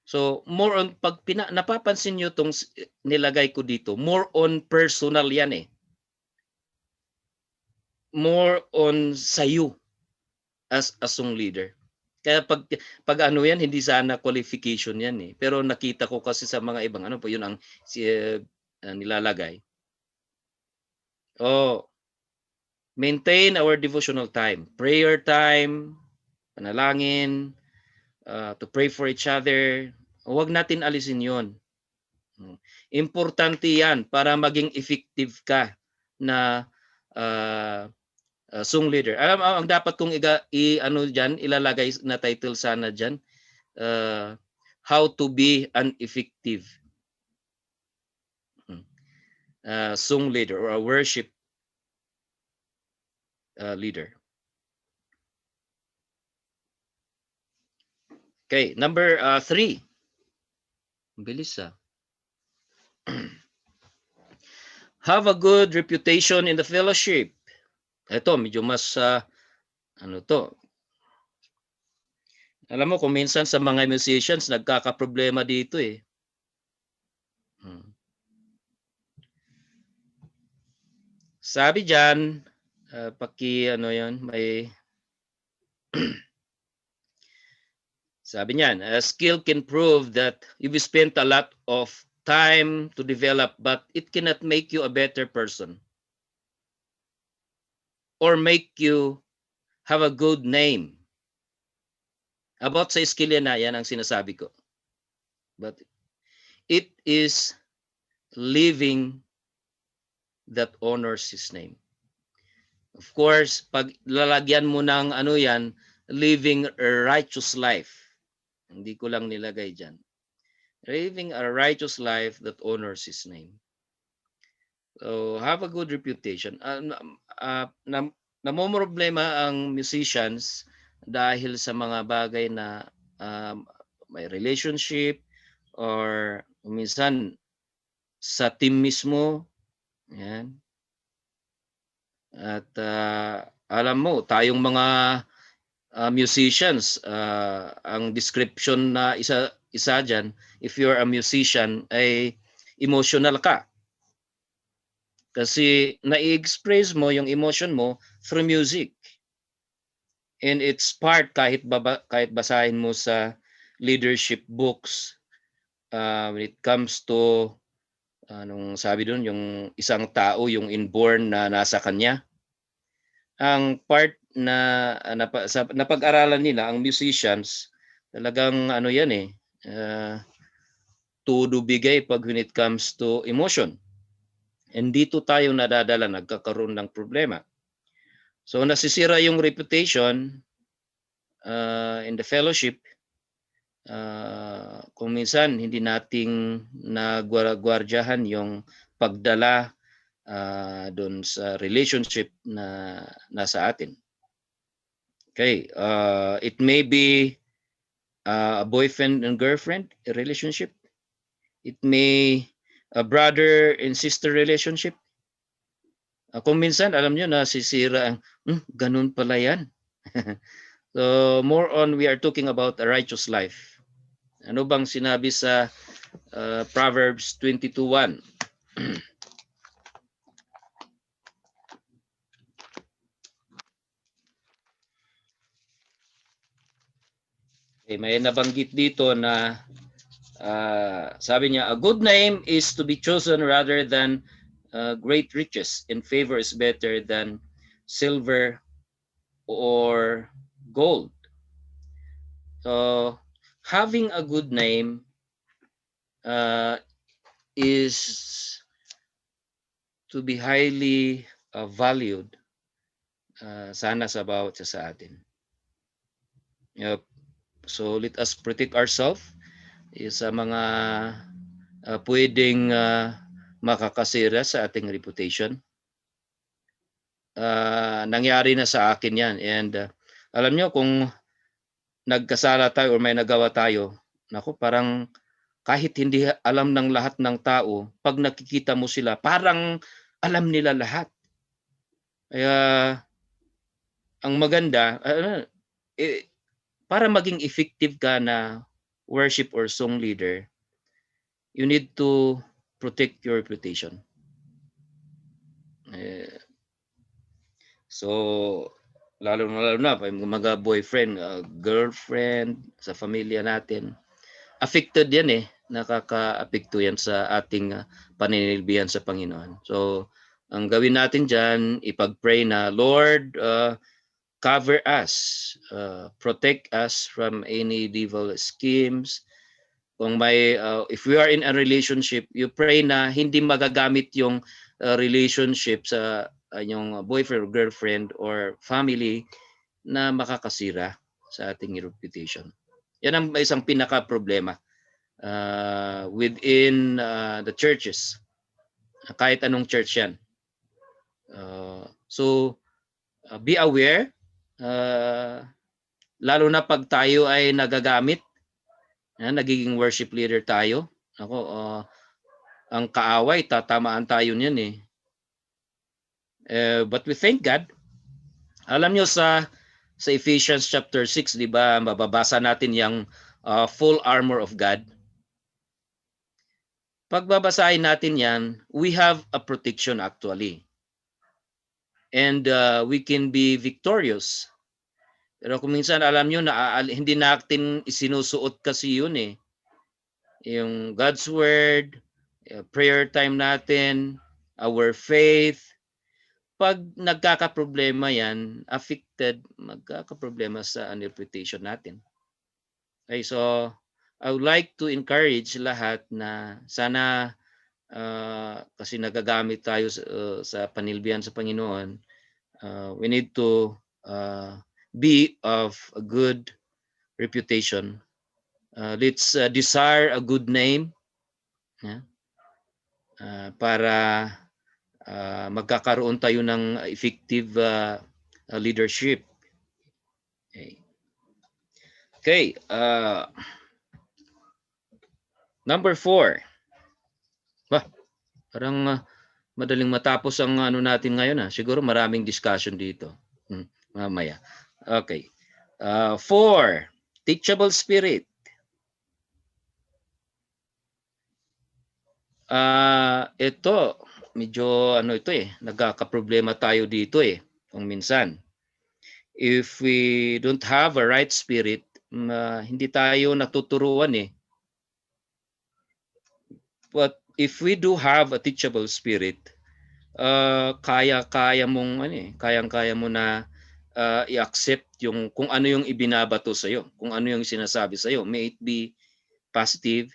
So, more on, pag napapansin nyo itong nilagay ko dito, more on personal yan eh. More on sayo as a song leader. Kaya pag ano yan, hindi sana qualification yan eh. Pero nakita ko kasi sa mga ibang yun ang nilalagay. Maintain our devotional time. Prayer time, panalangin, to pray for each other. Huwag natin alisin yon. Importante yan para maging effective ka na song leader. Ang dapat kong ilalagay na title sana dyan, how to be an effective song leader or a worship leader. Okay, number 3. Bilis Have a good reputation in the fellowship. Ito, medyo mas Alam mo, kung minsan sa mga musicians, nagkakaproblema dito eh. Sabi dyan, may sabi niyan, a skill can prove that you've spent a lot of time to develop, but it cannot make you a better person or make you have a good name. About sa skill yan ang sinasabi ko. But it is living that honors His name. Of course, pag lalagyan mo ng ano yan, living a righteous life. Hindi ko lang nilagay dyan. Living a righteous life that honors His name. So, have a good reputation. Namomroblema ang musicians dahil sa mga bagay na may relationship or minsan sa team mismo. Yan. At alam mo, tayong mga musicians, ang description na isa dyan, if you're a musician, ay emotional ka. Kasi na-express mo yung emotion mo through music. And it's part kahit basahin mo sa leadership books when it comes to anong sabi doon, yung isang tao, yung inborn na nasa kanya. Ang part na napag-aralan nila, ang musicians, talagang ano yan todo bigay pag when it comes to emotion. And dito tayo nadadala, nagkakaroon ng problema. So nasisira yung reputation in the fellowship. Kung minsan hindi nating nagwardyahan yung pagdala doon sa relationship na nasa atin. Okay, it may be a boyfriend and girlfriend relationship. It may a brother and sister relationship. Kung minsan, alam nyo, nasisira ang, ganun pala yan. So, more on, we are talking about a righteous life. Ano bang sinabi sa Proverbs 22:1? Okay, may nabanggit dito na sabi niya, a good name is to be chosen rather than great riches, and favor is better than silver or gold. So, having a good name is to be highly valued sana sa bawat isa sa atin. Yep. So, let us protect ourselves sa mga pwedeng makakasira sa ating reputation. Nangyari na sa akin yan. And alam nyo, kung nagkasala tayo o may nagawa tayo, naku, parang kahit hindi alam ng lahat ng tao, pag nakikita mo sila, parang alam nila lahat. Kaya ang maganda, para maging effective ka na worship or song leader, you need to protect your reputation. So, lalo na mga boyfriend, girlfriend, sa pamilya natin, affected yan nakaka-apekto yan sa ating paninilbihan sa Panginoon. So, ang gawin natin dyan, ipag-pray na, Lord, cover us, protect us from any devil schemes. Kung may, if we are in a relationship, you pray na hindi magagamit yung relationship sa yung boyfriend or girlfriend or family na makakasira sa ating reputation. Yan ang isang pinaka-problema within the churches. Kahit anong church yan. So, be aware. Lalo na pag tayo ay nagagamit, nagiging worship leader tayo. Ako, ang kaaway, tatamaan tayo niyan but we thank God. Alam nyo sa Ephesians chapter 6, di ba, mababasa natin yung full armor of God. Pag babasahin natin yan, we have a protection actually. And we can be victorious. Pero kung minsan alam nyo na hindi natin isinusuot kasi yun yung God's word, prayer time natin, our faith. Pag nagkakaproblema yan, affected, magkakaproblema sa reputation natin. Okay, so I would like to encourage lahat na sana kasi nagagamit tayo sa panilbihan sa Panginoon, We need to be of a good reputation. Let's desire a good name, yeah? Para magkakaroon tayo ng effective leadership. Okay. Number 4. Bah, parang madaling matapos ang ano natin ngayon. Siguro maraming discussion dito. Mamaya. Okay. 4. Teachable spirit. Ito, medyo ano ito nagkakaproblema tayo dito kung minsan. If we don't have a right spirit, hindi tayo natuturuan But if we do have a teachable spirit, kaya mong kayang-kaya mo na i-accept yung kung ano yung ibinabato sa iyo, kung ano yung sinasabi sa iyo, may it be positive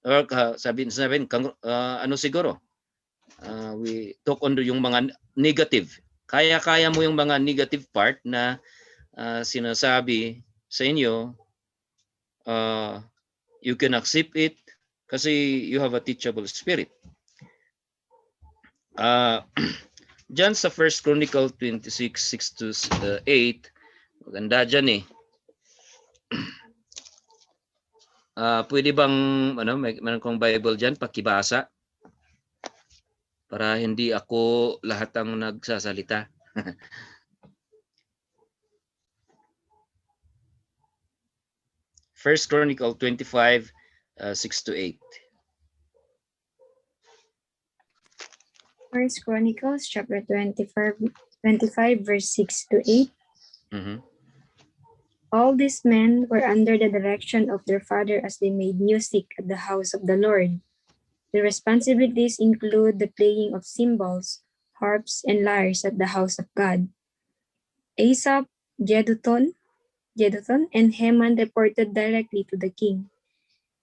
or sabihin ano siguro. We talk on yung mga negative. Kaya mo yung mga negative part na sinasabi sa inyo, you can accept it kasi you have a teachable spirit. Diyan sa 1 Chronicle 26:6-8, maganda dyan pwede bang meron kong Bible dyan, pakibasa para hindi ako lahat ang nagsasalita. First Chronicle 25, 6-8. First Chronicles chapter 25 verse 6-8. Mm-hmm. All these men were under the direction of their father as they made music at the house of the Lord. Their responsibilities include the playing of cymbals, harps, and lyres at the house of God. Asaph, Jeduthun, and Heman reported directly to the king.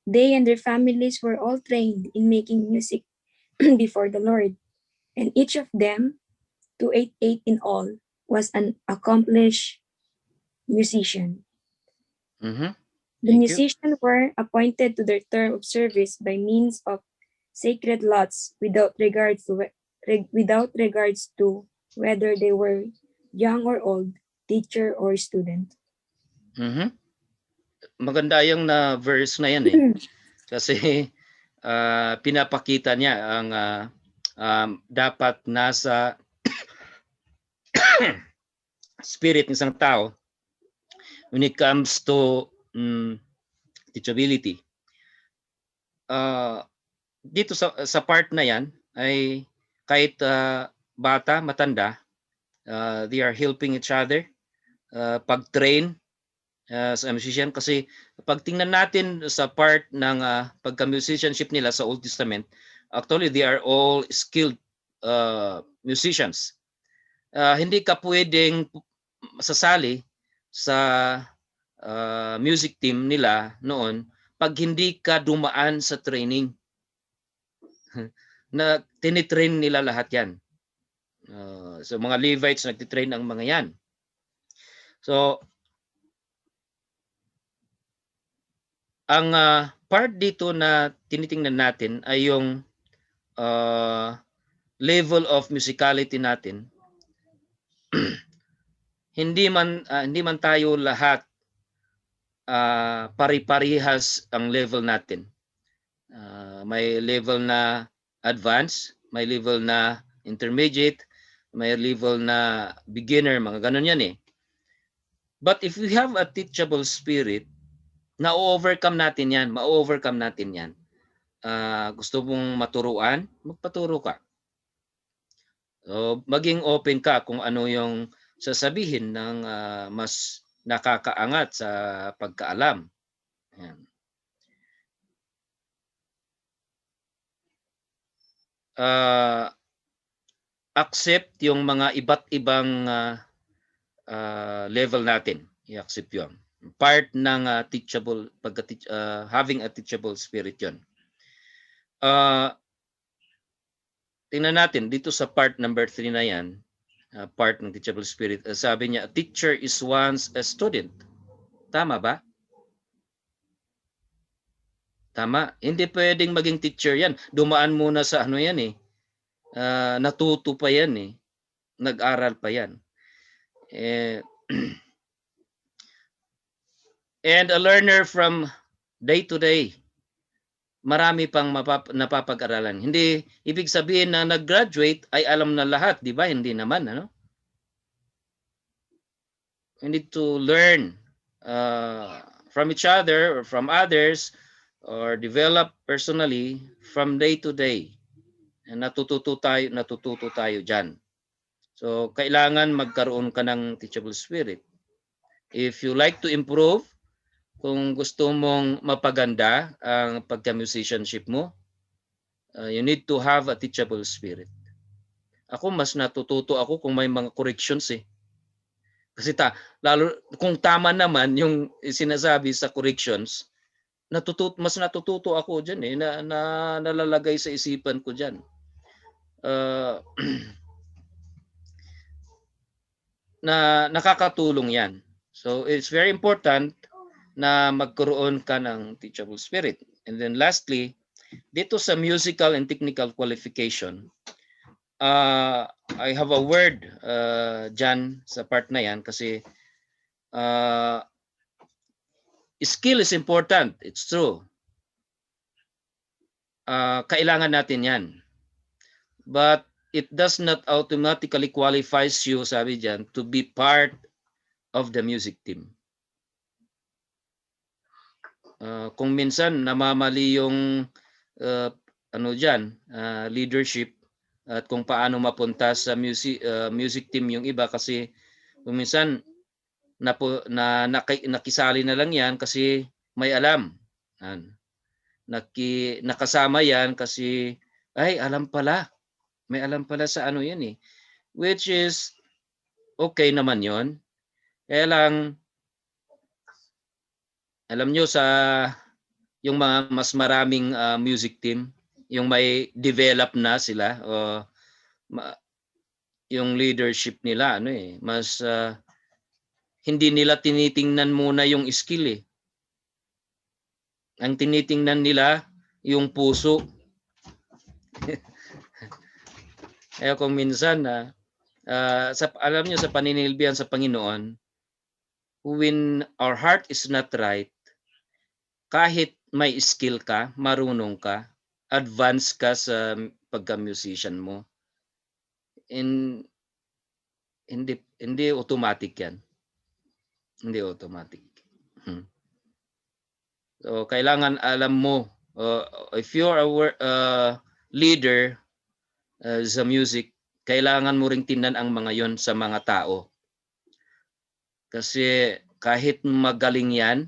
They and their families were all trained in making music before the Lord, and each of them, 288 in all, was an accomplished musician. Mm-hmm. The musicians were appointed to their term of service by means of sacred lots without regards to whether they were young or old, teacher or student. Mm-hmm. Maganda yung na verse na yan kasi pinapakita niya ang dapat nasa spirit ng isang tao when it comes to teachability. Dito sa part na yan ay kahit bata, matanda, they are helping each other pag-train sa musician kasi pag tingnan natin sa part ng pagka-musicianship nila sa Old Testament, actually they are all skilled musicians. Hindi ka pwedeng masasali sa music team nila noon pag hindi ka dumaan sa training. Na tinitrain nila lahat yan. So mga Levites nagtitrain ang mga yan. So ang part dito na tinitingnan natin ay yung level of musicality natin. hindi man tayo lahat pari-parihas ang level natin. May level na advanced, may level na intermediate, may level na beginner, mga ganun yan But if we have a teachable spirit, na-overcome natin yan, ma-overcome natin yan. Gusto mong maturuan, magpaturo ka. So, maging open ka kung ano yung sasabihin ng mas nakakaangat sa pagkaalam. Yan. Accept yung mga iba't ibang level natin. I-accept yun. Part ng teachable, having a teachable spirit yun. Tingnan natin dito sa part number 3 na yan. part ng teachable spirit. Sabi niya, a teacher is once a student. Tama ba? Tama. Hindi pwedeng maging teacher yan. Dumaan muna sa ano yan eh. Natuto pa yan eh. Nag-aral pa yan. And a learner from day to day. Marami pang napapag-aralan. Hindi ibig sabihin na nag-graduate ay alam na lahat, di ba? Hindi naman, ano? We need to learn from each other or from others or develop personally from day to day. And natututo tayo dyan. So, kailangan magkaroon ka ng teachable spirit. If you like to improve, kung gusto mong mapaganda ang pagka-musicianship mo, you need to have a teachable spirit. Ako, mas natututo ako kung may mga corrections eh. Kasi lalo kung tama naman yung sinasabi sa corrections, mas natututo ako dyan eh, na nalalagay sa isipan ko dyan. Na nakakatulong yan. So it's very important na magkaroon ka ng teachable spirit. And then lastly, dito sa musical and technical qualification, I have a word dyan sa part na yan kasi skill is important. It's true. Kailangan natin yan. But it does not automatically qualifies you, sabi dyan, to be part of the music team. Kung minsan namamali yung leadership at kung paano mapunta sa music team yung iba kasi kung minsan nakisali na lang yan kasi may alam. Nakasama yan kasi ay alam pala. May alam pala sa ano yan eh. Which is okay naman yon. Kaya lang alam nyo sa yung mga mas maraming music team, yung may develop na sila yung leadership nila mas hindi nila tinitingnan muna yung skill eh. Ang tinitingnan nila yung puso. Kaya kung minsan alam nyo sa paninilbihan sa Panginoon, when our heart is not right, kahit may skill ka, marunong ka, advance ka sa pagka-musician mo, hindi automatic yan. Hindi automatic. So, kailangan alam mo, if you're a leader sa music, kailangan mo ring tingnan ang mga yon sa mga tao. Kasi kahit magaling yan,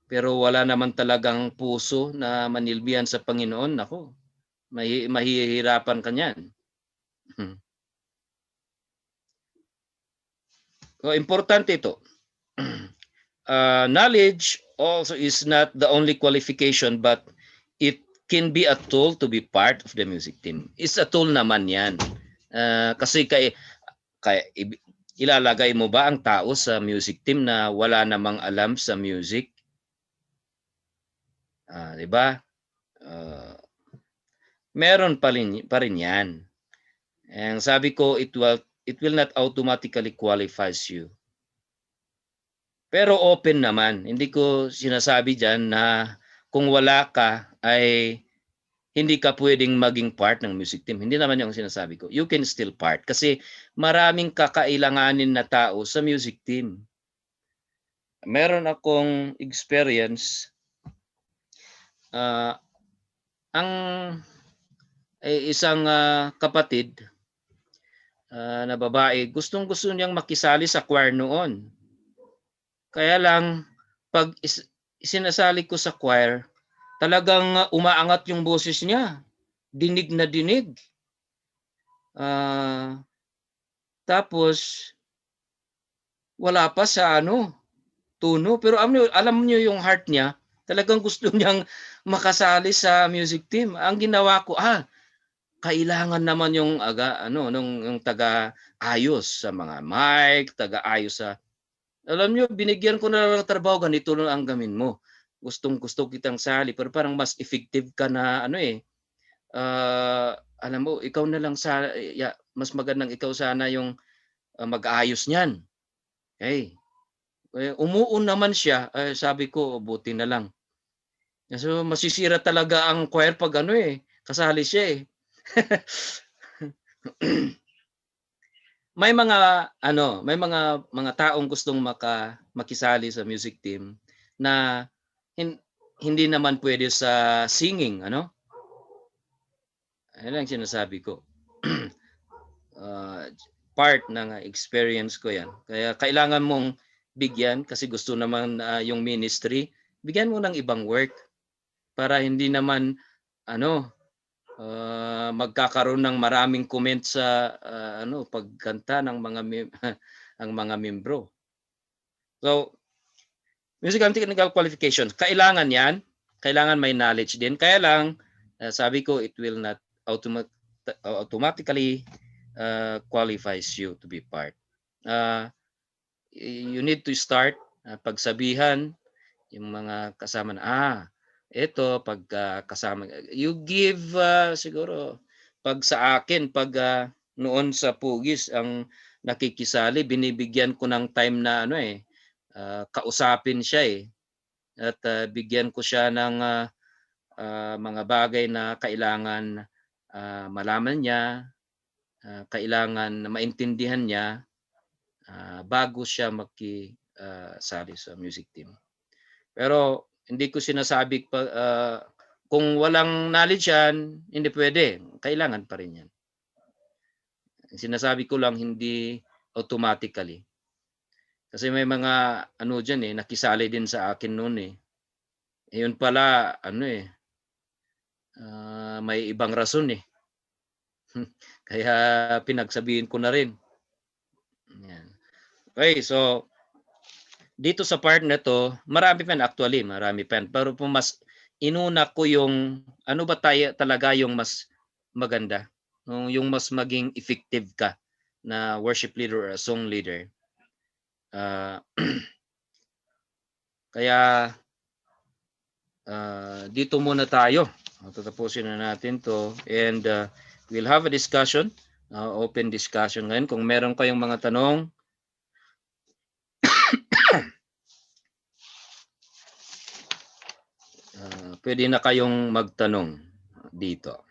pero wala naman talagang puso na manilbihan sa Panginoon, nako, mahihirapan ka niyan. So, importante ito. Knowledge also is not the only qualification, but it can be a tool to be part of the music team. It's a tool naman yan. Kasi ilalagay mo ba ang tao sa music team na wala namang alam sa music? Diba? Meron pa rin yan. And sabi ko, it will not automatically qualifies you. Pero open naman. Hindi ko sinasabi dyan na kung wala ka ay hindi ka pwedeng maging part ng music team. Hindi naman yung sinasabi ko. You can still part. Kasi maraming kakailanganin na tao sa music team. Meron akong experience. Ang isang kapatid na babae, gustong-gusto niyang makisali sa choir noon. Kaya lang, pag sinasali ko sa choir, talagang umaangat yung boses niya. Dinig na dinig. Tapos, wala pa sa tuno. Pero alam niyo yung heart niya, talagang gusto niyang makasali sa music team. Ang ginawa ko, kailangan naman yung yung taga-ayos sa mga mic, taga-ayos sa alam niyo, binigyan ko na lang ng trabaho, ganito na ang gamin mo. Gustong-gusto kitang sali, pero parang mas effective ka na alam mo, ikaw na lang mas magandang ikaw sana yung mag-aayos niyan. Umuon naman siya, sabi ko, buti na lang. So, masisira talaga ang choir pag kasali siya eh. May mga taong gustong makisali sa music team na hindi naman pwede sa singing, ano? Ayun ang sinasabi ko. Part ng experience ko 'yan. Kaya kailangan mong bigyan kasi gusto naman yung ministry, bigyan mo ng ibang work para hindi naman magkakaroon ng maraming comment sa pagkanta ng mga ang mga membro. So, musical and technical qualifications, kailangan 'yan. Kailangan may knowledge din. Kaya lang sabi ko, it will not automatically qualifies you to be part. You need to start pagsabihan yung mga kasama na ito pag kasama you give siguro pag sa akin pag noon sa Pugis ang nakikisali binibigyan ko ng time na kausapin siya at bigyan ko siya ng mga bagay na kailangan malaman niya, kailangan maintindihan niya bago siya sali sa music team. Pero hindi ko sinasabi kung walang knowledge yan, hindi pwede. Kailangan pa rin yan. Sinasabi ko lang hindi automatically. Kasi may mga dyan nakisali din sa akin noon Yun pala may ibang rason Kaya pinagsabihin ko na rin. Yan. Okay, so dito sa part na to, marami pa. Pero mas inuna ko yung ano ba talaga yung mas maganda, yung mas maging effective ka na worship leader or song leader. Kaya dito muna tayo. Tatapusin na natin to and we'll have a discussion, open discussion ngayon. Kung meron kayong mga tanong, pwede na kayong magtanong dito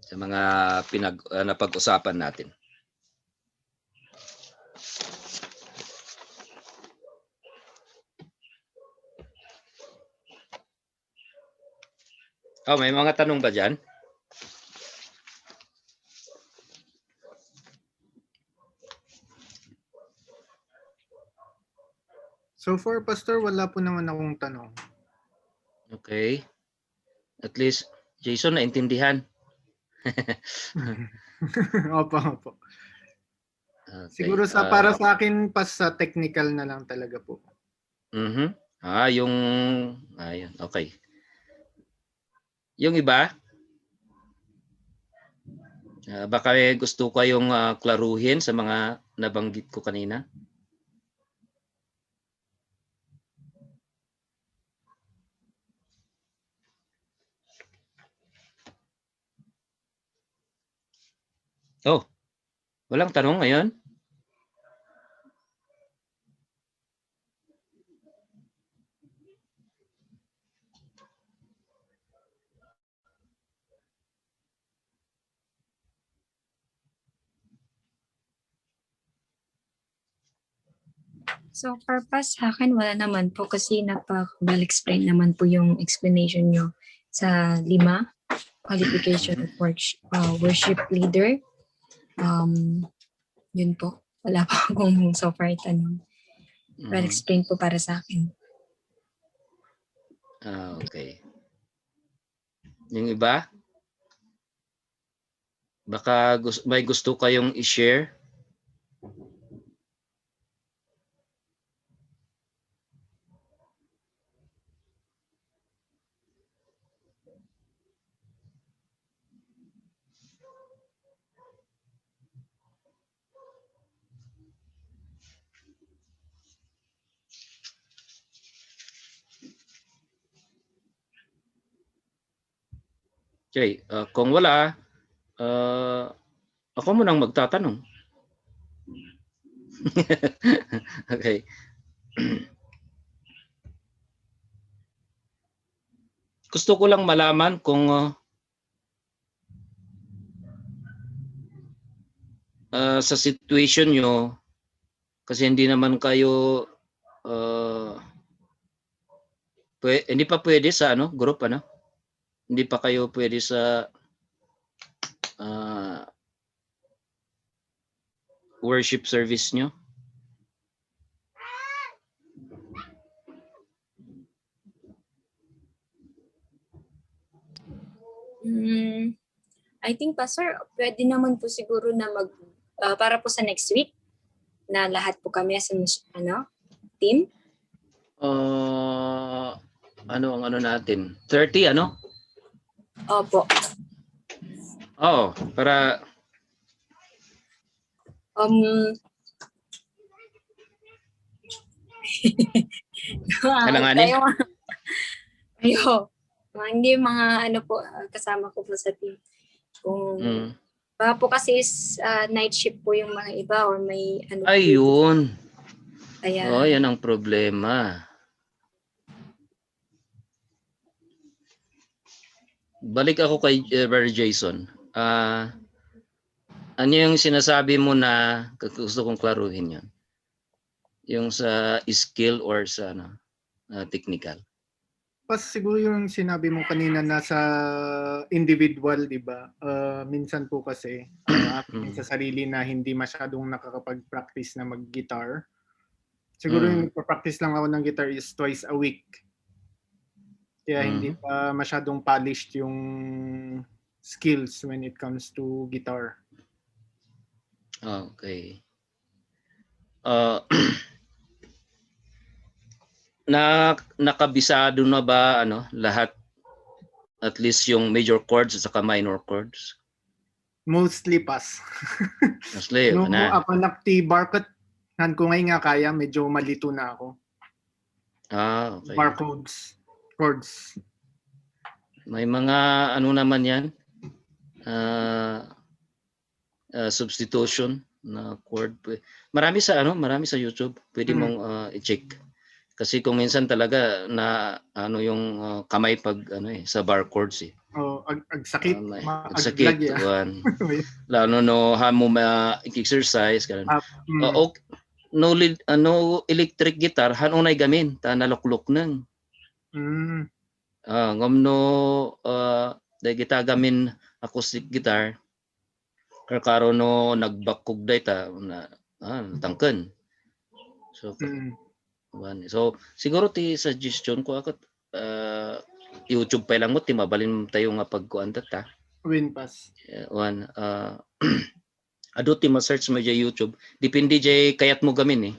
sa mga napag-usapan natin. May mga tanong ba dyan? So far, Pastor, wala po naman akong tanong. Okay. At least, Jason, naintindihan. Opo. Okay. Siguro para sa akin, sa technical na lang talaga po. Ayun, okay. Yung iba, baka gusto kayong klaruhin sa mga nabanggit ko kanina. Walang tanong ngayon? So, purpose sa akin, wala naman po kasi well-explained naman po yung explanation nyo sa 5 qualification of worship leader. Yun po. Wala pa akong so far tanong. Well-explained po para sa akin. Okay. Yung iba? Baka may gusto kayong i-share? Jay, kung wala, ako munang magtatanong. Okay. Gusto ko lang malaman kung sa situation nyo, kasi hindi naman kayo hindi pa pwede sa group hindi pa kayo pwede sa worship service nyo. I think, Pastor, pwede naman po siguro na para po sa next week na lahat po kami as team. Ano ang natin? 30 Opo. Oo, para Kailanganin? Kayo. Hindi mga po, kasama ko po sa team. Kung baka po kasi night shift po yung mga iba or may ayun. Kaya, yan ang problema. Balik ako kay Brother Jason. Ano yung sinasabi mo na gusto kong klaruhin yan? Yung sa skill or sa technical? Pas siguro yung sinabi mo kanina nasa individual, di ba? Minsan po kasi akin sa sarili na hindi masyadong nakakapag-practice na mag-guitar. Siguro yung practice lang ako ng guitar is twice a week. Kaya hindi pa masyadong polished yung skills when it comes to guitar. Okay. Nakabisado na ba lahat, at least yung major chords at saka minor chords? Mostly pass. Mostly, no, ako nakti barcode nan ko ngayon nga kaya, medyo malito na ako. Okay. Barcodes, chords. May mga naman yan, substitution na chord. Marami sa YouTube, pwede mong i-check. Kasi kung minsan talaga na yung kamay pag sa bar chords eh. Agsakit. Agsakit. Lalo no hamo exercise karon. No electric guitar hanunay gamin ta naluklok nang. Ngomno dahil kita gamin acoustic guitar karon no nagbakog day ta na tangken. So siguro ti suggestion ko ako YouTube pa lang mo ti mabalin tayo nga pagkuan ta. Winpass. Ado ti ma-search mo sa YouTube. Depende jay kayat mo gamin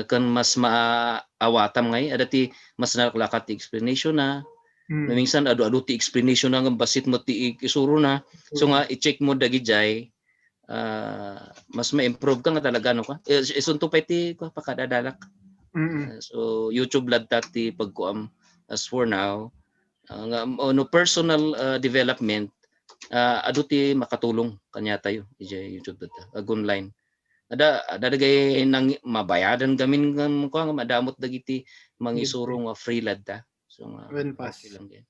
kan mas maawatam ngay adati mas nalakat ti explanation na. Minsan ado ti explanation na nga basit mo ti isuro na. So nga i-check mo dagi jay mas ma-improve ka nga talaga ka. Isunto pa ti pakadadalak. So YouTube lad ti pagkuam as for now personal development ado ti makatulong kanya tayo YouTube data online ada dagay nang mabayadan gamin ko nga madamot dagiti mangisuro nga free lad ta so okay lang din.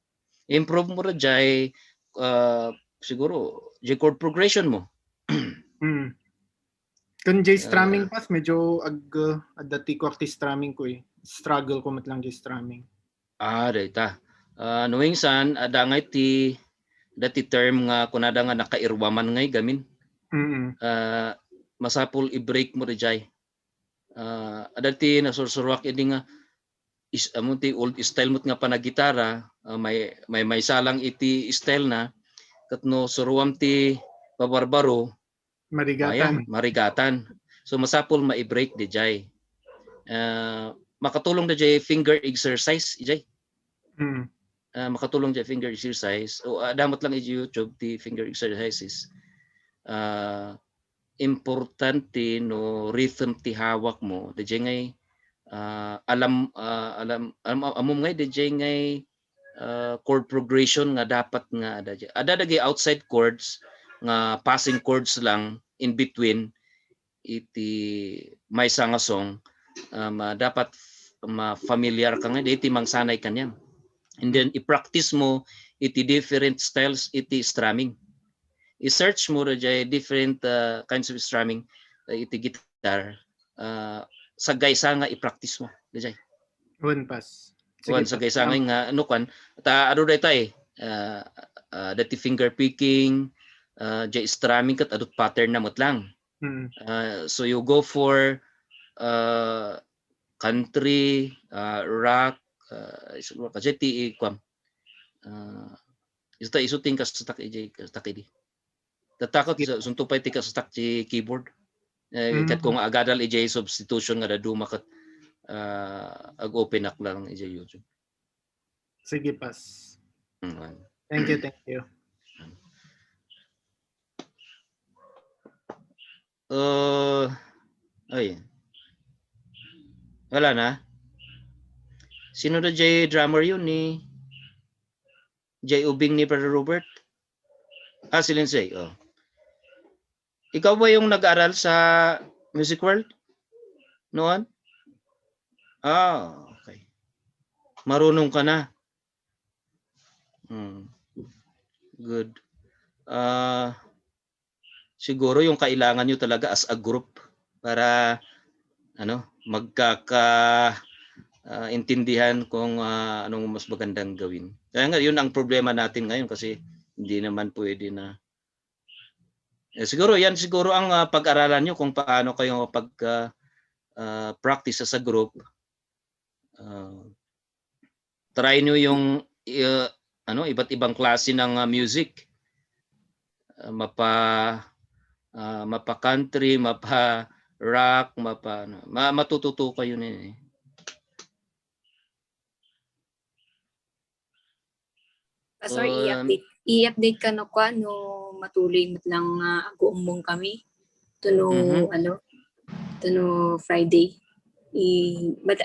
Improve mo ra jay siguro jay chord progression mo. Kun jay strumming pass medyo adati ko akti strumming ko struggle ko mat lang jay strumming. Data knowing san adangay ti dati term nga kunada nga nakairwaman ngay gamin. Masapol i-break mo ri jay. Adati nasursurwak idi nga amunti old style mo nga panagitara may salang iti style na katno suruam ti babarbaro marigatan. So masapol ma-break di jay. Makatulong di jay finger exercise jay. Makatulong jay finger exercise. O damot lang i YouTube ti finger exercises. Importante no rhythm ti hawak mo. Di jay ngay alam amom ngay di jay ngay chord progression nga dapat nga ada dagi outside chords nga passing chords lang in between iti may nga song dapat familiar ka nga iti mangsanay kanyang, and then i-practice mo iti different styles iti strumming. I-search mo ra jay different kinds of strumming iti guitar, sa gaysa nga i-practice mo dajay. One pass. Wan sa gaysa nga ano kan ta ado daytay dati finger picking, jay strumming kat adot pattern na mot lang. So you go for country, rock, kasi ti kwam isuting ka sa takidi tatakot sunto pa ti ka sa ti keyboard kat kung agadal ijay substitution nga dadu makat ag-open up lang ijay YouTube. Sige, pas. Thank you. Ay. Wala na. Sino na jay drummer yun ni Jay Ubing ni Brother Robert? Si Lindsay. Ikaw ba yung nag-aral sa Music World noon? Okay. Marunong ka na. Good. Siguro yung kailangan nyo talaga as a group para intindihan kung anong mas magandang gawin. Kaya nga yun ang problema natin ngayon kasi hindi naman pwede na siguro ang pag-aralan nyo kung paano kayo practice sa group. Try nyo yung iba't ibang klase ng music. Mapa country, mapa rock, matututo kayo nini. Pastor, i-update ka no kwa no matuloy mat lang aguumong kami. Tuno tuno Friday.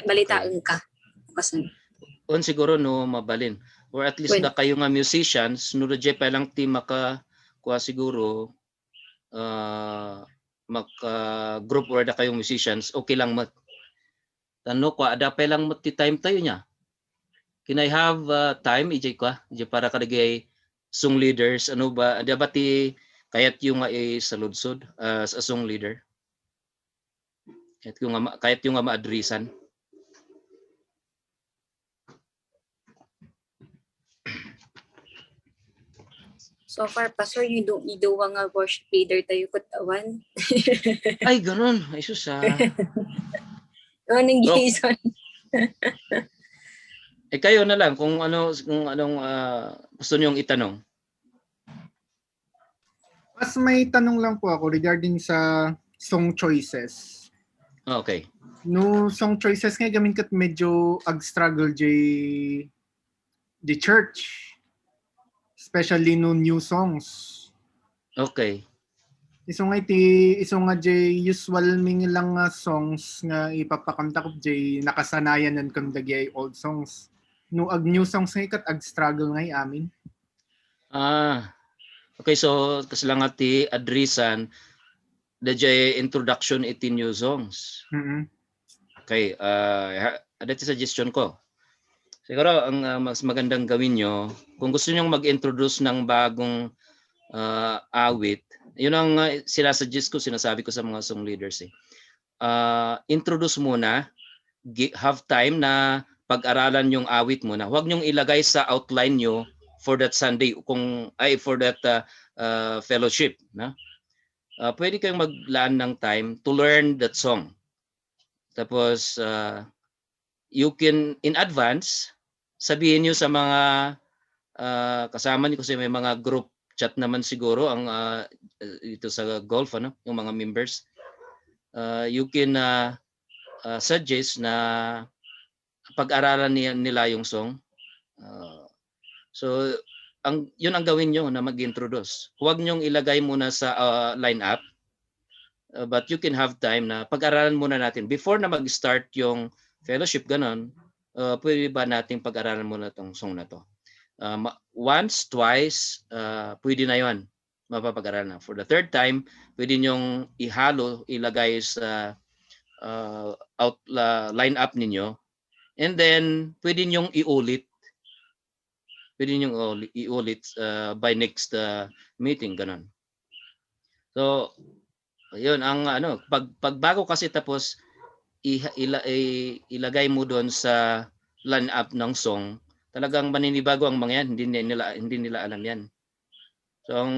Balitaan ka. Kasan. Siguro no mabalin. Or at least da kayo nga musicians, no jay pa lang ti maka kuha siguro maka group or da kayong musicians, okay lang mat. Tano ko ada pa lang mat ti time tayo niya. Can I have time ijay kwa? Ijay para kadagay song leaders ba? Ada ba ti kayat yung sa ludsod as a song leader? Kayat yung maadrisan. So far, Pastor, you do nga worship leader tayo katawan. Ay, ganun. Ay, susa. Anong Jason? Kayo na lang kung anong gusto niyong itanong. Mas may tanong lang po ako regarding sa song choices. Okay. No song choices nga gamin kat medyo ag-struggle the church. Especially no new songs. Okay. Iso nga usual ming lang nga songs nga ipapakanta ko nakasanayan nan kung dagi old songs. No ag new songs nga kat ag struggle nga amin. Okay, so kasi lang ati adresan the introduction iti new songs. Okay, ada ti suggestion ko. Siguro ang mas magandang gawin nyo, kung gusto nyo mag-introduce ng bagong awit, yun ang sinasabi ko sa mga song leaders. Introduce muna, have time na pag-aralan yung awit muna. Huwag nyong ilagay sa outline nyo for that Sunday, for that fellowship. Pwede kayong maglaan ng time to learn that song. Tapos, you can, in advance, sabihin nyo sa mga kasama niyo kasi may mga group chat naman siguro ang ito sa golf yung mga members. You can suggest na pag-aralan nila yung song. So yun ang gawin nyo na mag-introduce. Huwag nyong ilagay muna sa line-up. But you can have time na pag-aralan muna natin before na mag-start yung fellowship ganon. Pwede ba nating pag-aralan muna tong song na to? once, twice, pwede na yon, mapapag-aralan na. For the third time, pwede nyong ihalo, ilagay sa line up ninyo, and then pwede nyong iulit. Pwede nyong iulit by next meeting, ganun. So, yun ang pagbago kasi tapos ilagay mo doon sa line up ng song, talagang maninibago ang mga yan, hindi nila alam yan. So ang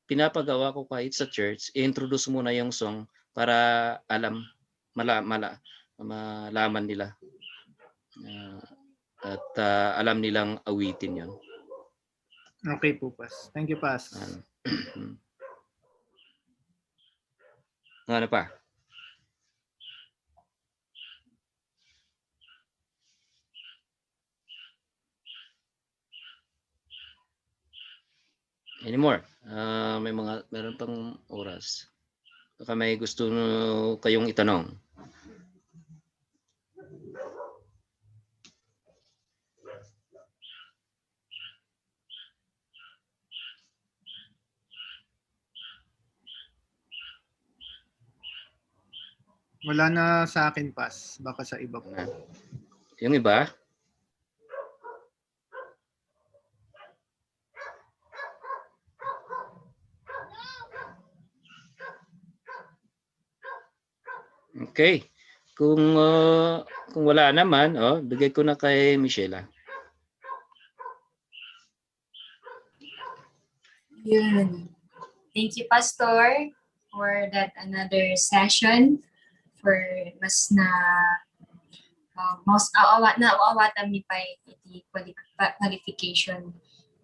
pinapagawa ko kahit sa church, i-introduce muna yung song para malaman nila at alam nilang awitin yon. Okay po, Pas. Thank you, Pas. Ano pa? Anymore? Meron pang oras. Baka may gusto kayong itanong. Wala na sa akin, Pas. Baka sa iba po. Yung iba? Okay. Kung wala naman, bigay ko na kay Michelle. Yun. Thank you, Pastor, for that another session. For mas na mas aawatan mi pa iti qualification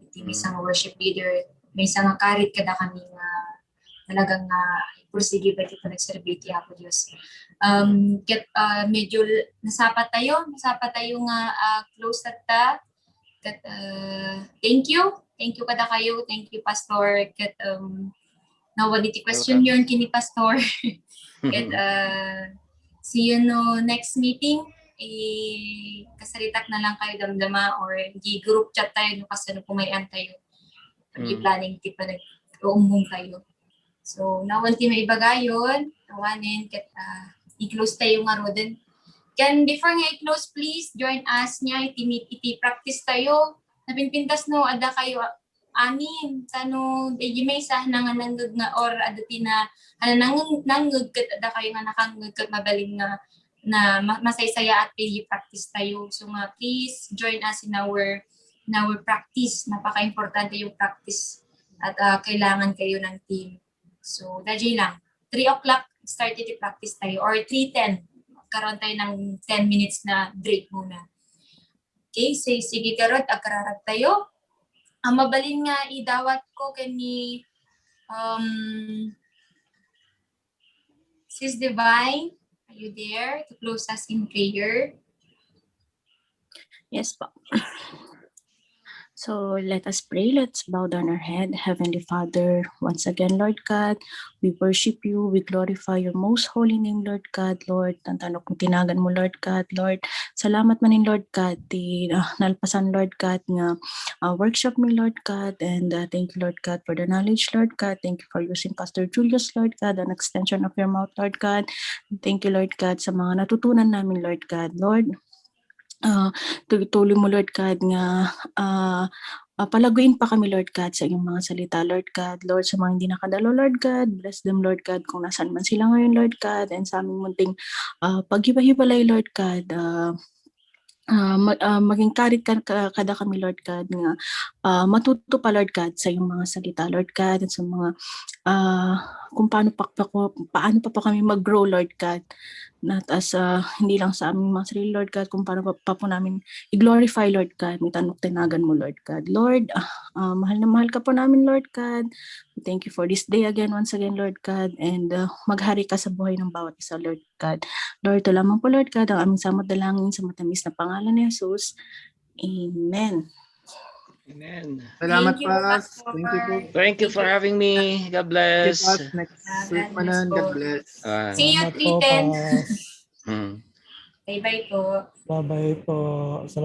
iti isang worship leader. May isang karit kada kami nga talagang pursige ba iti nagserbi iti Apo Dios. Medyo nasapat tayo nga close at ta. Thank you kada kayo, thank you Pastor. Nawali ti question yun kini Pastor. See you no next meeting. Kasalitak na lang kayo damdama or group chat tayo no kasi pumayan tayo. Planning ti pa nag-uumbong kayo. So nawan ti may ibagayon, nawanin i-close tayo nga rodin. Can before nga i-close, please join us niya iti practice tayo. Napinpintas no ada kayo amin sano may sa nanganangag nga or adati na nanangag ket ada kayo nga nakangag ket mabaling na masaysaya at practice tayo. So nga please join us in our practice. Napaka-importante yung practice at kailangan kayo ng team. So dadjay lang 3 o'clock start iti practice tayo or 3:10 karon tayo ng 10 minutes na break muna. Okay, so sige karot agrarat tayo. Ang mabalin nga idawat ko kani Sis Divine, are you there to close us in prayer? Yes po. So let us pray. Let's bow down our head. Heavenly Father, once again, Lord God, we worship you. We glorify your most holy name, Lord God. Lord, tantanok mo tinagan mo, Lord God. Lord, salamat manin, Lord God. Nalpasan, Lord God, nga workshop me, Lord God. And thank you, Lord God, for the knowledge, Lord God. Thank you for using Pastor Julius, Lord God, an extension of your mouth, Lord God. Thank you, Lord God, sa mga natutunan namin, Lord God. Lord, tuloy mo, Lord God, nga palaguin pa kami, Lord God, sa iyong mga salita, Lord God. Lord, sa mga hindi nakadalo, Lord God, bless them, Lord God, kung nasaan man sila ngayon, Lord God, and sa aming munting paghiwa-hiwalay, Lord God, maging karit kada kami, Lord God, nga matuto pa, Lord God, sa iyong mga salita, Lord God, at sa mga kung paano pa kami mag-grow, Lord God, not as hindi lang sa aming mga sarili, Lord God, kung paano pa po namin i-glorify, Lord God, may tanok-tinagan mo, Lord God. Lord, mahal na mahal ka po namin, Lord God. Thank you for this day again, once again, Lord God, and maghari ka sa buhay ng bawat isa, Lord God. Lord, ito lamang po, Lord God, ang aming samot dalangin sa matamis na pangalan ni Jesus. Amen. Amen. Salamat, Thank you, Pas. Pastor. Thank you po. Thank you for having me. God bless. Pas, next week manan. God bless. See you Salamat po, 3:10. Pas. Bye-bye po. Bye-bye po. Salamat.